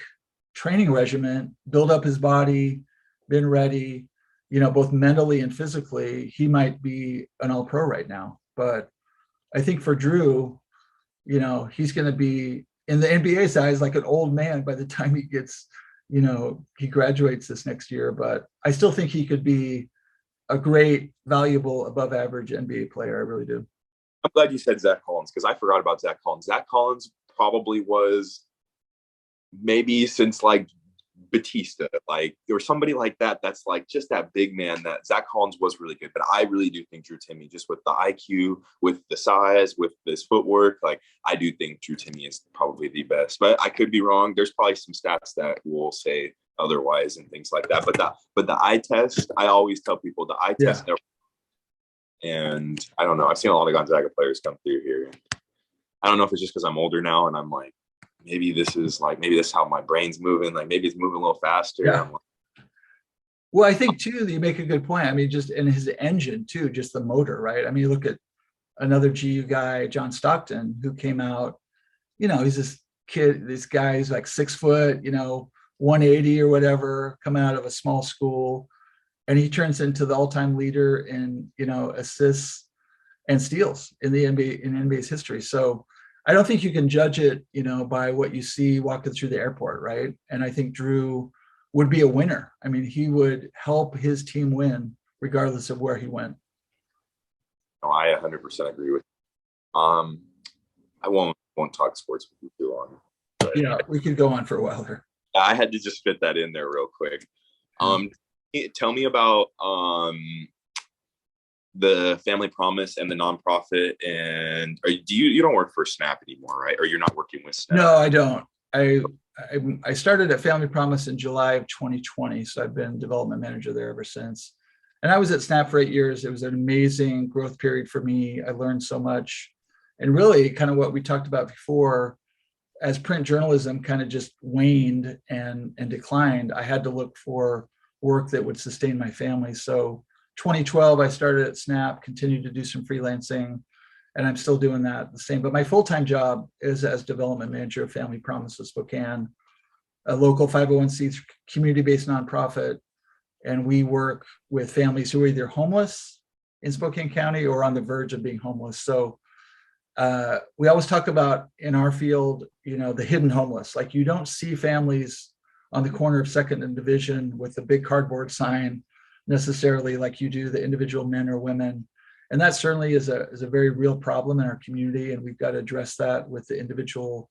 training regimen, built up his body, been ready, both mentally and physically, he might be an all-pro right now. But I think for Drew, he's going to be in the NBA size like an old man by the time he gets, he graduates this next year. But I still think he could be a great, valuable, above average NBA player. I really do. I'm glad you said Zach Collins, because I forgot about Zach Collins. Zach Collins probably was, maybe since like Batista, like or somebody like that, that's like just that big man, that Zach Collins was really good. But I really do think Drew Timme, just with the IQ, with the size, with this footwork, like I do think Drew Timme is probably the best. But I could be wrong. There's probably some stats that will say otherwise and things like that. But the eye test, I always tell people the eye test never. And I don't know. I've seen a lot of Gonzaga players come through here. I don't know if it's just because I'm older now and I'm like, maybe this is how my brain's moving. Like maybe it's moving a little faster. Yeah. I'm like, well, I think too, that you make a good point. I mean, just in his engine too, just the motor, right? I mean, you look at another GU guy, John Stockton, who came out, he's this kid, this guy's like 6 foot, 180 or whatever, coming out of a small school. And he turns into the all-time leader in, assists and steals in the NBA, in NBA's history. So I don't think you can judge it, by what you see walking through the airport, right? And I think Drew would be a winner. I mean, he would help his team win regardless of where he went. no, I 100% agree with you. I won't talk sports with you too long. But we could go on for a while there. I had to just fit that in there real quick. Tell me about the Family Promise and the nonprofit, and you don't work for Snap anymore, right? Or you're not working with Snap? No, I don't. I started at Family Promise in July of 2020, so I've been development manager there ever since. And I was at Snap for 8 years. It was an amazing growth period for me. I learned so much, and really, kind of what we talked about before, as print journalism kind of just waned and declined, I had to look for work that would sustain my family. So 2012, I started at Snap, continued to do some freelancing, and I'm still doing that the same. But my full-time job is as development manager of Family Promise of Spokane, a local 501c community-based nonprofit. And we work with families who are either homeless in Spokane County or on the verge of being homeless. So we always talk about in our field, the hidden homeless. Like you don't see families on the corner of 2nd and Division with a big cardboard sign necessarily like you do the individual men or women. And that certainly is a very real problem in our community. And we've got to address that with the individual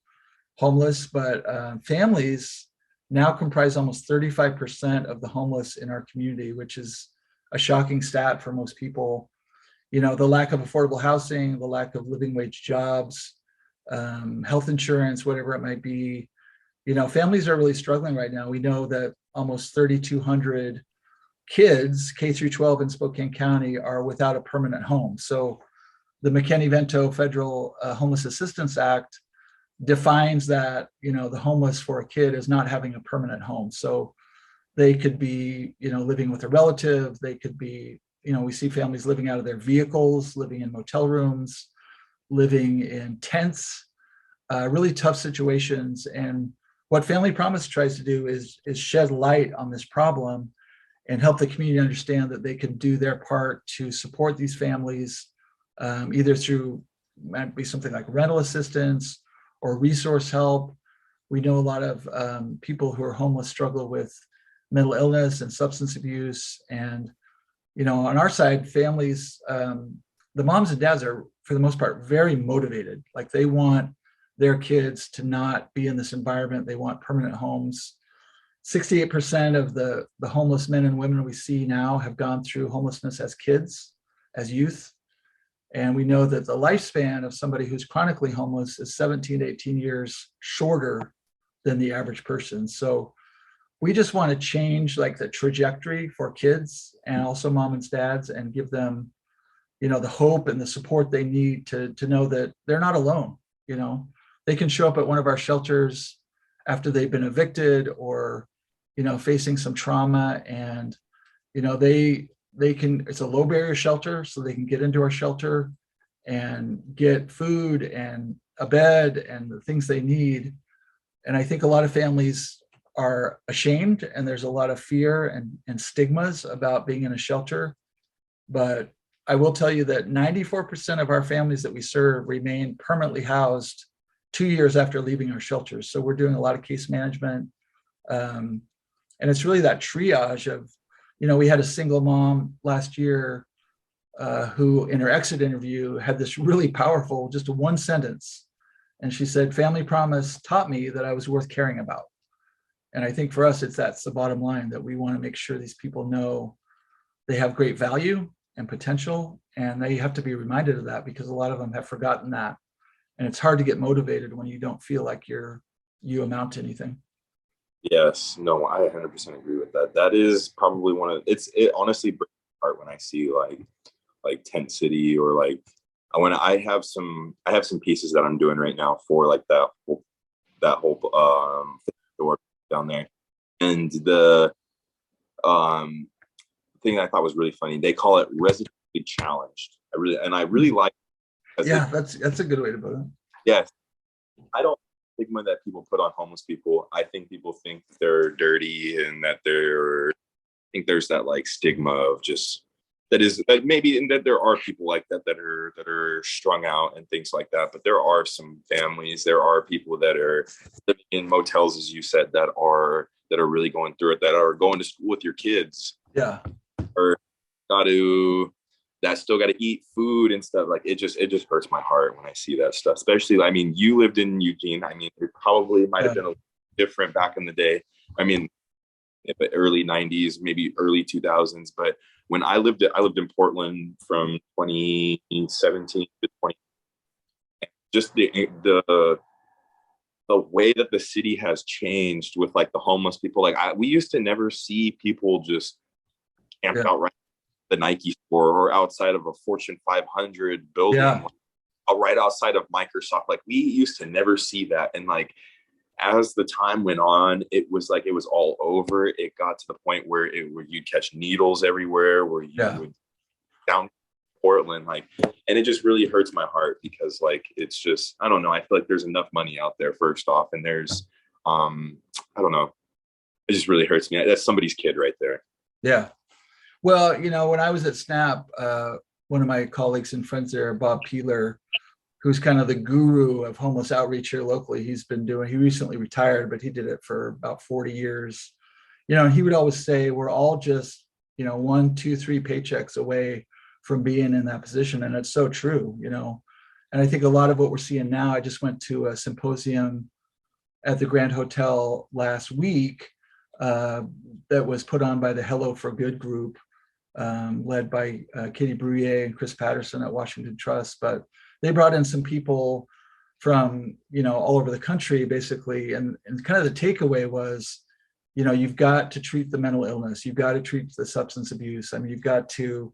homeless. But families now comprise almost 35% of the homeless in our community, which is a shocking stat for most people. The lack of affordable housing, the lack of living wage jobs, health insurance, whatever it might be. Families are really struggling right now. We know that almost 3,200 kids, K through 12 in Spokane County, are without a permanent home. So the McKinney-Vento Federal Homeless Assistance Act defines that, the homeless for a kid is not having a permanent home. So they could be, living with a relative. They could be, we see families living out of their vehicles, living in motel rooms, living in tents, really tough situations. And what Family Promise tries to do is shed light on this problem and help the community understand that they can do their part to support these families, either through, might be something like rental assistance or resource help. We know a lot of people who are homeless struggle with mental illness and substance abuse. And, on our side, families, the moms and dads are, for the most part, very motivated. Like they want their kids to not be in this environment. They want permanent homes. 68% of the homeless men and women we see now have gone through homelessness as kids, as youth. And we know that the lifespan of somebody who's chronically homeless is 17 to 18 years shorter than the average person. So we just want to change like the trajectory for kids and also moms and dads and give them, the hope and the support they need to know that they're not alone. They can show up at one of our shelters after they've been evicted or, facing some trauma, and, they can, it's a low barrier shelter, so they can get into our shelter and get food and a bed and the things they need And I think a lot of families are ashamed, and there's a lot of fear and stigmas about being in a shelter. But I will tell you that 94% of our families that we serve remain permanently housed 2 years after leaving our shelters. So we're doing a lot of case management. And it's really that triage of, we had a single mom last year who in her exit interview had this really powerful, just a one sentence. And she said, family promise taught me that I was worth caring about. And I think for us, that's the bottom line, that we want to make sure these people know they have great value and potential, and they have to be reminded of that, because a lot of them have forgotten that. And it's hard to get motivated when you don't feel like you amount to anything. Yes, no, I 100% agree with that. That is probably it honestly breaks my heart when I see like Tent City, or like when I have some pieces that I'm doing right now for like that whole door down there. And the thing that I thought was really funny, they call it residentially challenged. I really like it. Yeah, that's a good way to put it. Yes. I don't stigma that people put on homeless people. I think people think they're dirty, and that I think there's that like stigma of just that maybe, and that there are people like that are strung out and things like that. But there are some families, there are people that are living in motels, as you said, that are really going through it, that are going to school with your kids. Yeah. Or that still got to eat food and stuff. Like it just hurts my heart when I see that stuff. Especially, I mean, you lived in Eugene. I mean, it probably might have been a little different back in the day. I mean, the early 90s, maybe early 2000s. But when I lived in Portland from 2017 to 20, just the way that the city has changed with like the homeless people. Like we used to never see people just camped out right at the Nike store, or outside of a Fortune 500 building, right outside of Microsoft. Like we used to never see that. And like, as the time went on, it was all over. It got to the point where you'd catch needles everywhere, where you would down Portland, like, and it just really hurts my heart, because like, it's just, I don't know. I feel like there's enough money out there, first off. And there's, I don't know. It just really hurts me. That's somebody's kid right there. Yeah. Well, when I was at SNAP, one of my colleagues and friends there, Bob Peeler, who's kind of the guru of homeless outreach here locally. He recently retired, but he did it for about 40 years. And he would always say, we're all just, 1, 2, 3 paychecks away from being in that position. And it's so true, and I think a lot of what we're seeing now, I just went to a symposium at the Grand Hotel last week that was put on by the Hello for Good group, led by Katie Bruyere and Chris Patterson at Washington Trust. But they brought in some people from, all over the country, basically. And kind of the takeaway was, you've got to treat the mental illness. You've got to treat the substance abuse. I mean, you've got to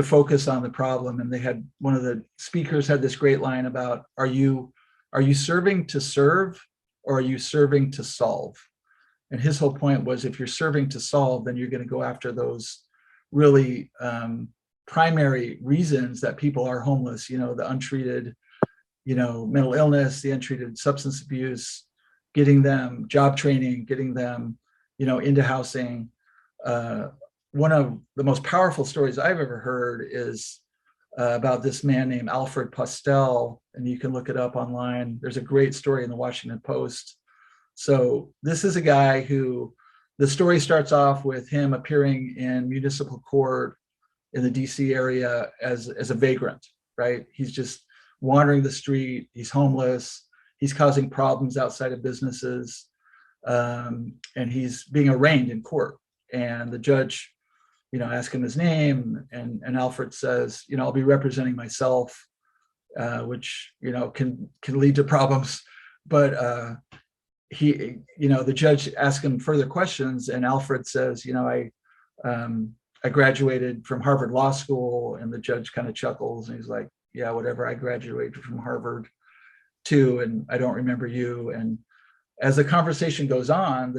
focus on the problem. And they had, one of the speakers had this great line about, are you serving to serve, or are you serving to solve? And his whole point was, if you're serving to solve, then you're going to go after those really primary reasons that people are homeless, the untreated, mental illness, the untreated substance abuse, getting them job training, getting them, into housing. One of the most powerful stories I've ever heard is about this man named Alfred Postel, and you can look it up online. There's a great story in the Washington Post. So this is a guy who, the story starts off with him appearing in municipal court in the DC area as a vagrant, right? He's just wandering the street. He's homeless. He's causing problems outside of businesses. And he's being arraigned in court. And the judge, ask him his name. And Alfred says, I'll be representing myself, which, can lead to problems. But the judge asked him further questions, and Alfred says, I graduated from Harvard Law School. And the judge kind of chuckles, and he's like, yeah, whatever, I graduated from Harvard too, and I don't remember you. And as the conversation goes on,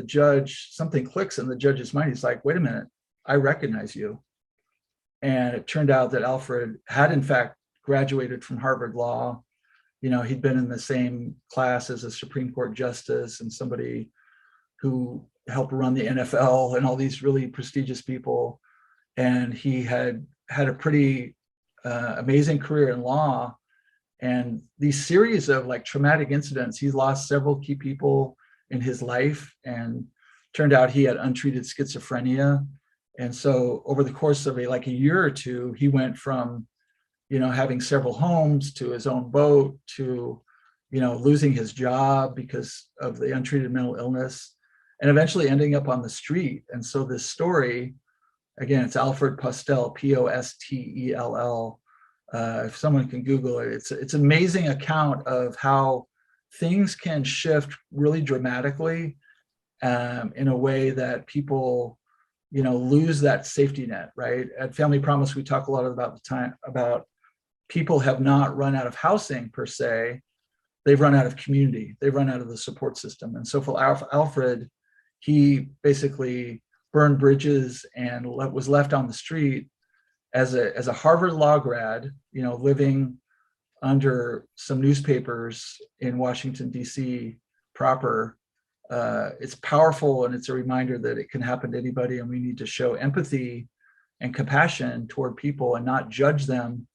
something clicks in the judge's mind. He's like, wait a minute, I recognize you. And it turned out that Alfred had in fact graduated from Harvard Law. he'd been in the same class as a Supreme Court justice and somebody who helped run the NFL and all these really prestigious people. And he had a pretty amazing career in law. And these series of like traumatic incidents, he's lost several key people in his life, and turned out he had untreated schizophrenia. And so over the course of a year or two, he went from, having several homes to his own boat to, losing his job because of the untreated mental illness, and eventually ending up on the street. And so this story, again, it's Alfred Postel, Postell. If someone can Google it, it's an amazing account of how things can shift really dramatically in a way that people, lose that safety net, right? At Family Promise, we talk a lot about people have not run out of housing per se. They've run out of community. They've run out of the support system. And so for Alfred, he basically burned bridges and was left on the street as a Harvard law grad, living under some newspapers in Washington, D.C. proper. It's powerful, and it's a reminder that it can happen to anybody, and we need to show empathy and compassion toward people and not judge them,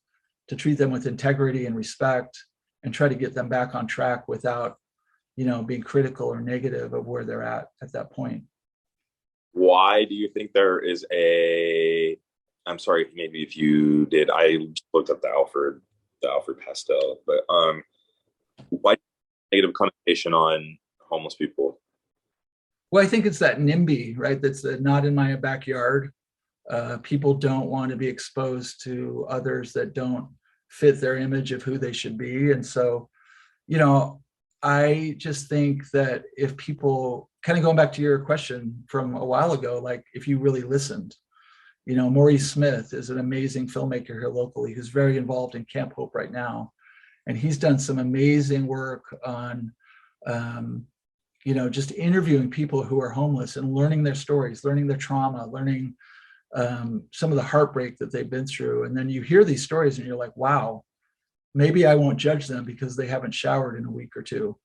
to treat them with integrity and respect, and try to get them back on track without, being critical or negative of where they're at that point. Why do you think there is I'm sorry, maybe if you did, I looked up the Alfred Postel, but why negative connotation on homeless people? Well, I think it's that NIMBY, right? That's not in my backyard. People don't want to be exposed to others that don't fit their image of who they should be. And so, I just think that if people, kind of going back to your question from a while ago, like if you really listened, Maurice Smith is an amazing filmmaker here locally who's very involved in Camp Hope right now. And he's done some amazing work on, just interviewing people who are homeless and learning their stories, learning their trauma, learning some of the heartbreak that they've been through. And then you hear these stories and you're like, wow, maybe I won't judge them because they haven't showered in a week or two,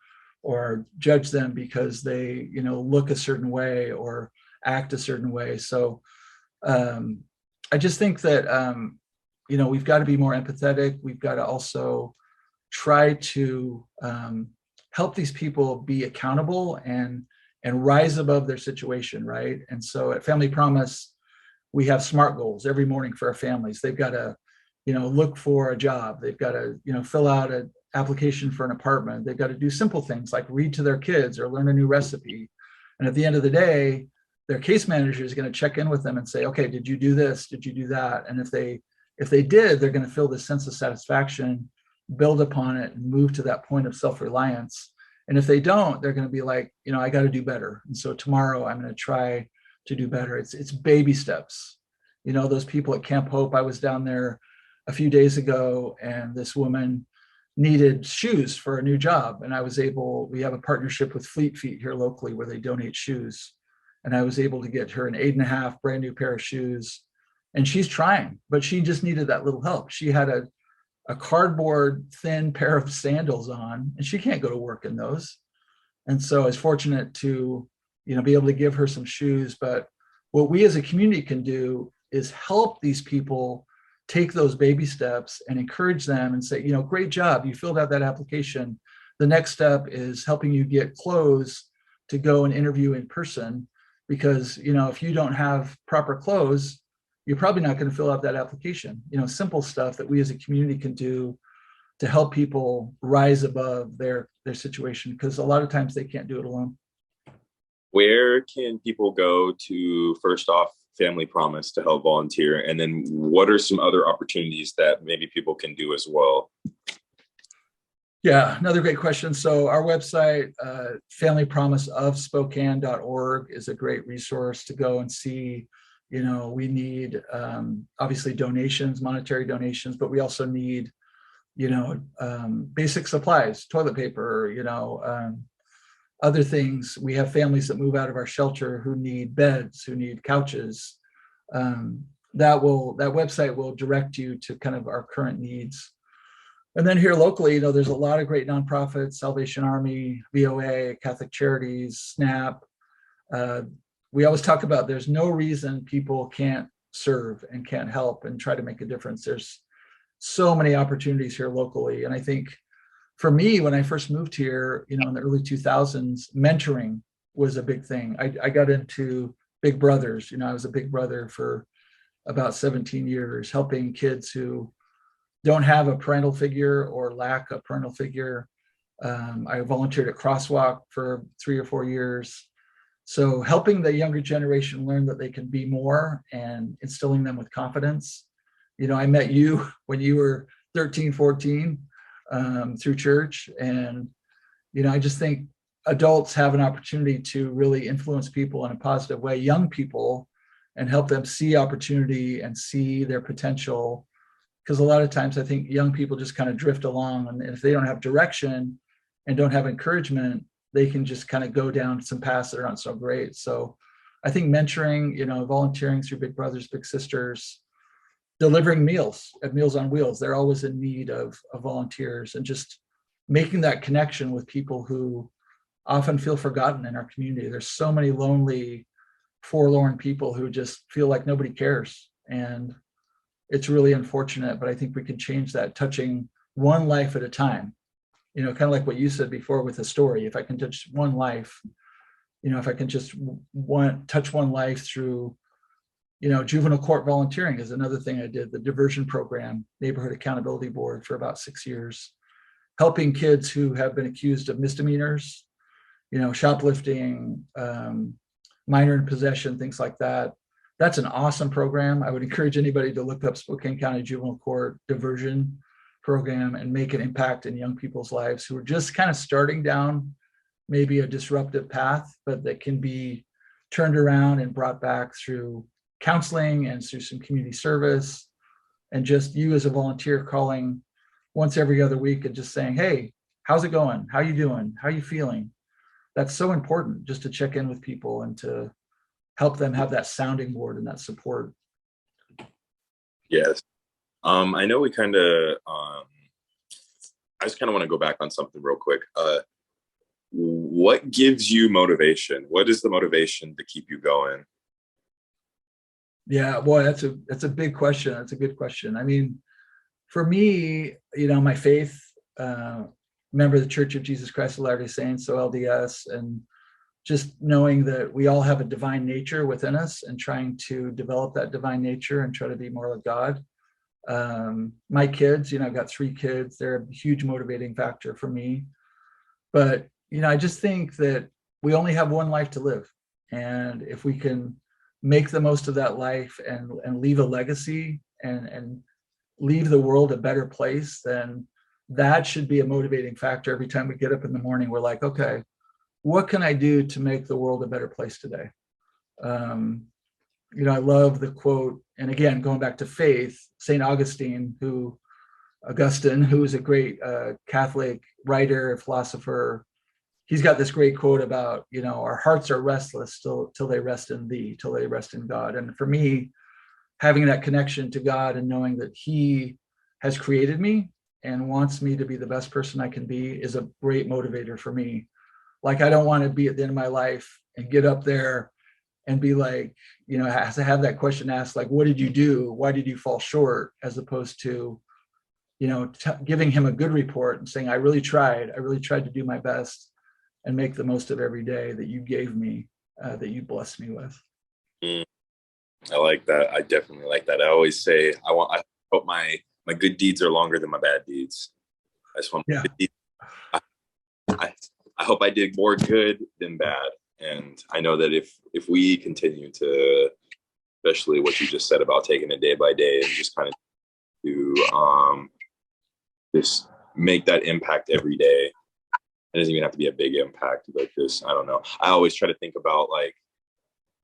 or judge them because they, look a certain way or act a certain way. So I just think that, we've got to be more empathetic. We've got to also try to help these people be accountable and rise above their situation, right? And so at Family Promise, we have SMART goals every morning for our families. They've got to, look for a job. They've got to, fill out an application for an apartment. They've got to do simple things like read to their kids or learn a new recipe. And at the end of the day, their case manager is going to check in with them and say, okay, did you do this? Did you do that? And if they did, they're going to feel this sense of satisfaction, build upon it, and move to that point of self-reliance. And if they don't, they're going to be like, I got to do better. And so tomorrow I'm going to try to do better. It's baby steps. Those people at Camp Hope, I was down there a few days ago, and this woman needed shoes for a new job. And we have a partnership with Fleet Feet here locally where they donate shoes. And I was able to get her an 8.5 brand new pair of shoes. And she's trying, but she just needed that little help. She had a cardboard thin pair of sandals on, and she can't go to work in those. And so I was fortunate to, be able to give her some shoes. But what we as a community can do is help these people take those baby steps and encourage them and say, great job, you filled out that application. The next step is helping you get clothes to go and interview in person. Because, if you don't have proper clothes, you're probably not going to fill out that application. Simple stuff that we as a community can do to help people rise above their situation, because a lot of times they can't do it alone. Where can people go to, first off, Family Promise to help volunteer? And then what are some other opportunities that maybe people can do as well? Yeah, another great question. So our website, familypromiseofspokane.org, is a great resource to go and see. We need obviously donations, monetary donations, but we also need, basic supplies, toilet paper, other things. We have families that move out of our shelter who need beds, who need couches. That website will direct you to kind of our current needs. And then here locally, there's a lot of great nonprofits: Salvation Army, VOA, Catholic Charities, SNAP. We always talk about there's no reason people can't serve and can't help and try to make a difference. There's so many opportunities here locally. And I think for me, when I first moved here, in the early 2000s, mentoring was a big thing. I got into Big Brothers. I was a Big Brother for about 17 years, helping kids who don't have a parental figure or lack a parental figure. I volunteered at Crosswalk for 3 or 4 years. So helping the younger generation learn that they can be more and instilling them with confidence. I met you when you were 13, 14 through church. And, I just think adults have an opportunity to really influence people in a positive way, young people, and help them see opportunity and see their potential. Because a lot of times I think young people just kind of drift along, and if they don't have direction and don't have encouragement, they can just kind of go down some paths that aren't so great. So I think mentoring, volunteering through Big Brothers, Big Sisters, delivering meals at Meals on Wheels, they're always in need of volunteers, and just making that connection with people who often feel forgotten in our community. There's so many lonely, forlorn people who just feel like nobody cares. And it's really unfortunate, but I think we can change that, touching one life at a time. Kind of like what you said before with the story. If I can touch one life, if I can just touch one life through, juvenile court volunteering is another thing I did, the diversion program, neighborhood accountability board for about 6 years, helping kids who have been accused of misdemeanors, shoplifting, minor in possession, things like that. That's an awesome program. I would encourage anybody to look up Spokane County Juvenile Court Diversion Program and make an impact in young people's lives who are just kind of starting down maybe a disruptive path, but that can be turned around and brought back through counseling and through some community service, and just you as a volunteer calling once every other week and just saying, hey, how's it going? How you doing? How you feeling? That's so important, just to check in with people and to help them have that sounding board and that support. Yes. I know we kind of, I just kind of want to go back on something real quick. What gives you motivation? What is the motivation to keep you going? Yeah, boy, that's a big question. That's a good question. I mean, for me, my faith, member of the Church of Jesus Christ of Latter-day Saints, so LDS, and just knowing that we all have a divine nature within us and trying to develop that divine nature and try to be more like God. My kids, I've got 3 kids. They're a huge motivating factor for me. But, I just think that we only have one life to live. And if we can make the most of that life and leave a legacy and leave the world a better place, then that should be a motivating factor. Every time we get up in the morning, we're like, okay, what can I do to make the world a better place today? I love the quote, and again, going back to faith, St. Augustine, who is a great Catholic writer, philosopher. He's got this great quote about, our hearts are restless till they rest in thee, till they rest in God. And for me, having that connection to God and knowing that he has created me and wants me to be the best person I can be is a great motivator for me. Like, I don't want to be at the end of my life and get up there and be like, has to have that question asked, like, what did you do? Why did you fall short? As opposed to, giving him a good report and saying, I really tried to do my best and make the most of every day that you gave me, that you blessed me with. I like that. I definitely like that. I always say, I hope my good deeds are longer than my bad deeds. I just want my good deeds. I hope I did more good than bad. And I know that if we continue to, especially what you just said about taking it day by day and just kind of to just make that impact every day. It doesn't even have to be a big impact, but just, I don't know. I always try to think about, like,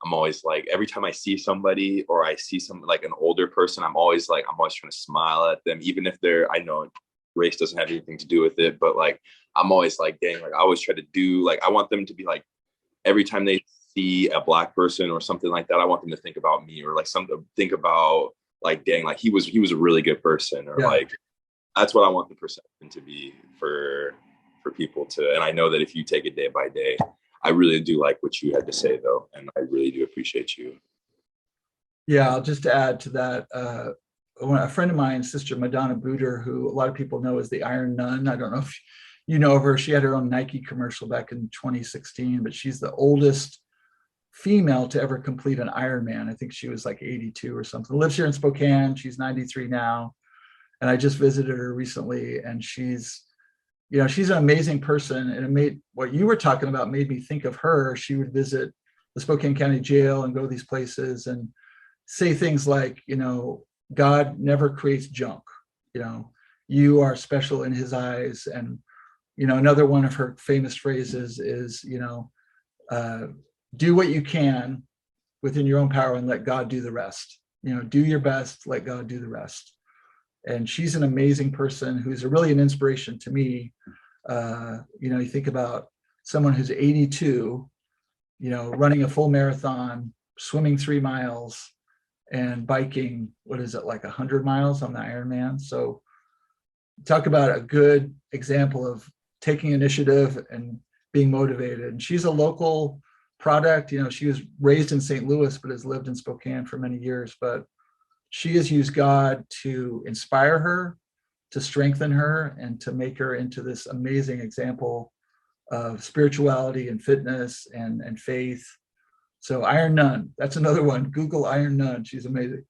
I'm always like, every time I see somebody or I see some, like, an older person, I'm always trying to smile at them, even if I know race doesn't have anything to do with it, but like, I'm always like, dang, like, I always try to do, like, I want them to be like, every time they see a Black person or something like that, I want them to think about me, or like think about, like, dang, like he was a really good person, or like, That's what I want the perception to be for people to. And I know that if you take it day by day, I really do like what you had to say though, and I really do appreciate you. Yeah, I'll just add to that. A friend of mine, Sister Madonna Buder, who a lot of people know as the Iron Nun. I don't know if you know of her. She had her own Nike commercial back in 2016, but she's the oldest female to ever complete an Ironman. I think she was like 82 or something. Lives here in Spokane. She's 93 now. And I just visited her recently, and she's an amazing person. And it made what you were talking about made me think of her. She would visit the Spokane County Jail and go to these places and say things like, God never creates junk. You are special in his eyes. And, another one of her famous phrases is, do what you can within your own power and let God do the rest. Do your best, let God do the rest. And she's an amazing person who's really an inspiration to me. You think about someone who's 82, running a full marathon, swimming 3 miles, and biking, what is it, like 100 miles on the Ironman. So talk about a good example of taking initiative and being motivated. And she's a local product. She was raised in St. Louis, but has lived in Spokane for many years. But she has used God to inspire her, to strengthen her, and to make her into this amazing example of spirituality and fitness and faith. So Iron Nun, that's another one. Google Iron Nun. She's amazing.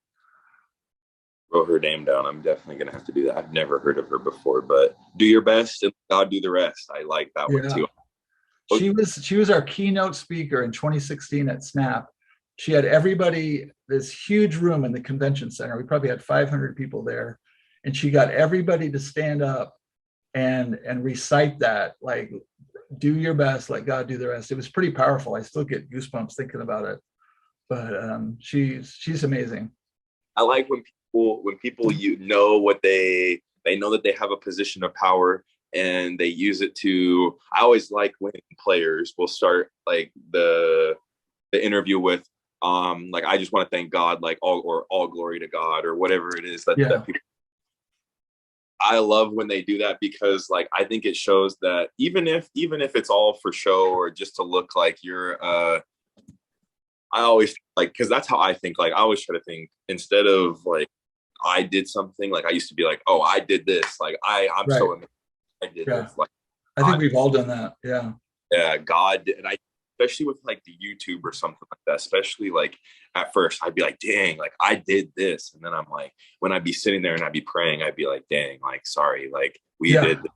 Wrote her name down. I'm definitely gonna have to do that. I've never heard of her before, but do your best and God do the rest. I like that one Yeah. too. She was our keynote speaker in 2016 at Snap. She had everybody, this huge room in the convention center. We probably had 500 people there. And she got everybody to stand up and recite that, like, do your best, let God do the rest. It was pretty powerful. I still get goosebumps thinking about it. But she's amazing. I like when people what they know that they have a position of power and they use it to. I always like when players will start like the interview with like, I just want to thank God, like all glory to God, or whatever it is that people. I love when they do that, because like I think it shows that even if it's all for show or just to look like you're I always like, because that's how I think. Like I always try to think, instead of like I did something, like I used to be like, oh, I did this, like I'm right. So amazing. I did this. Like I think we've all done that. Yeah, God did. And I, especially with like the YouTube or something like that, especially like at first I'd be like, dang, like I did this. And then I'm like, when I'd be sitting there and I'd be praying, I'd be like, dang, like, sorry, like did this.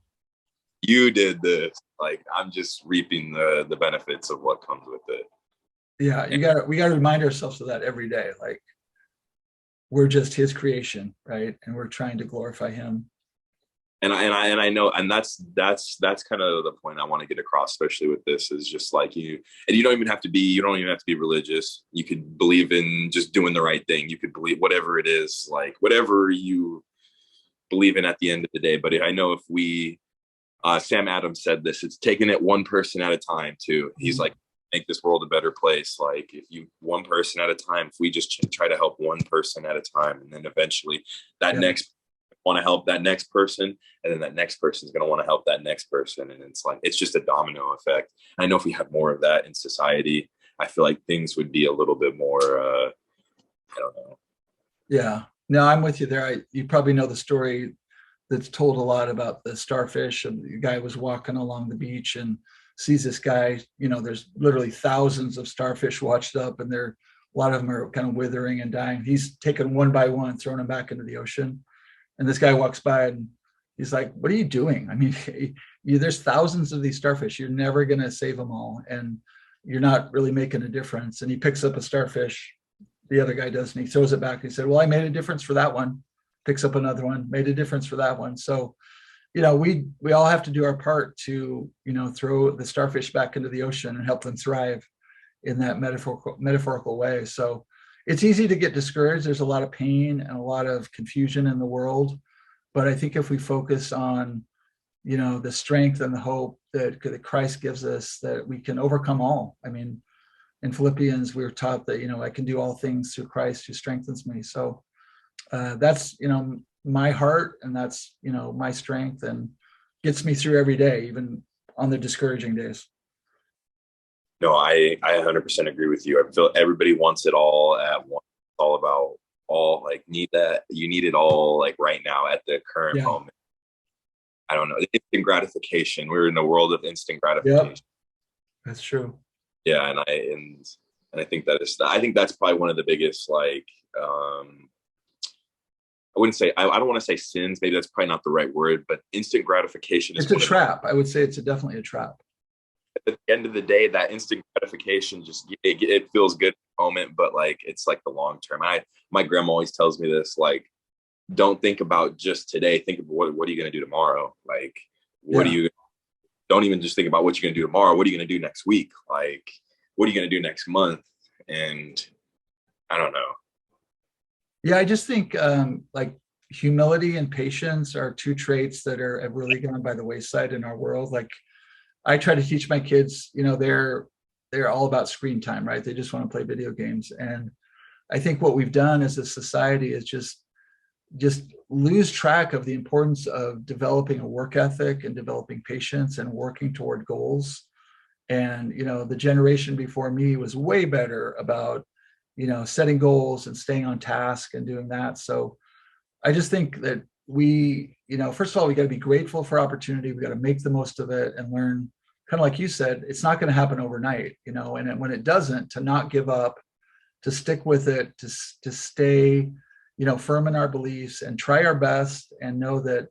You did this. Like I'm just reaping the benefits of what comes with it. Yeah, we got to remind ourselves of that every day. Like we're just his creation, right? And we're trying to glorify him. And I know, and that's kind of the point I want to get across, especially with this, is just like you don't even have to be religious. You could believe in just doing the right thing. You could believe whatever it is, like whatever you believe in at the end of the day. But I know if we, Sam Adams said this, it's taking it one person at a time too. He's like, make this world a better place. Like if you, one person at a time, if we just try to help one person at a time, and then eventually that next want to help that next person, and then that next person is going to want to help that next person, and it's like it's just a domino effect. I know if we had more of that in society, I feel like things would be a little bit more I don't know. Yeah, no, I'm with you there. You probably know the story that's told a lot about the starfish, and the guy was walking along the beach and sees this guy, there's literally thousands of starfish washed up, and a lot of them are kind of withering and dying. He's taken one by one, throwing them back into the ocean. And this guy walks by and he's like, what are you doing? I mean, there's thousands of these starfish. You're never going to save them all. And you're not really making a difference. And he picks up a starfish. The other guy does, and he throws it back. He said, well, I made a difference for that one. Picks up another one, made a difference for that one. So, we all have to do our part to, throw the starfish back into the ocean and help them thrive in that metaphorical way. So it's easy to get discouraged. There's a lot of pain and a lot of confusion in the world. But I think if we focus on, the strength and the hope that Christ gives us, that we can overcome all. I mean, in Philippians, we were taught that, I can do all things through Christ who strengthens me. So that's, my heart, and that's, my strength, and gets me through every day, even on the discouraging days. No, I 100% agree with you. I feel everybody wants it all at once. It's all about all like you need it all like right now at the current Yeah. moment. I don't know. Instant gratification. We're in a world of instant gratification. Yep. That's true. Yeah, and I think I think that's probably one of the biggest like I wouldn't say I don't want to say sins. Maybe that's probably not the right word, but instant gratification is It's a trap. I would say it's definitely a trap. at the end of the day, that instant gratification it feels good at the moment, but like it's like the long term. My grandma always tells me this, like, don't think about just today. Think of what are you going to do tomorrow? Like, Yeah. don't even just think about what you're going to do tomorrow. What are you going to do next week? Like, what are you going to do next month? And I don't know. Yeah, I just think like humility and patience are two traits that have really gone by the wayside in our world. Like I try to teach my kids, they're all about screen time, right? They just want to play video games. And I think what we've done as a society is just lose track of the importance of developing a work ethic and developing patience and working toward goals. And the generation before me was way better about setting goals and staying on task and doing that. So I just think that first of all, we got to be grateful for opportunity. We got to make the most of it and learn, kind of like you said, it's not going to happen overnight, and when it doesn't, to not give up, to stick with it, to stay, firm in our beliefs and try our best, and know that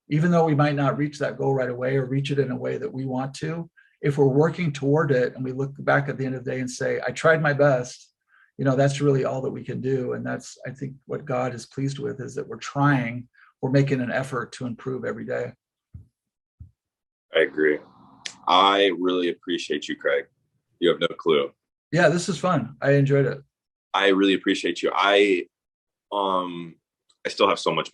even though we might not reach that goal right away or reach it in a way that we want to, if we're working toward it and we look back at the end of the day and say, I tried my best, that's really all that we can do. And that's, I think, what God is pleased with, is that we're making an effort to improve every day. I agree. I really appreciate you, Craig. You have no clue. Yeah, this is fun. I enjoyed it. I really appreciate you. I still have so much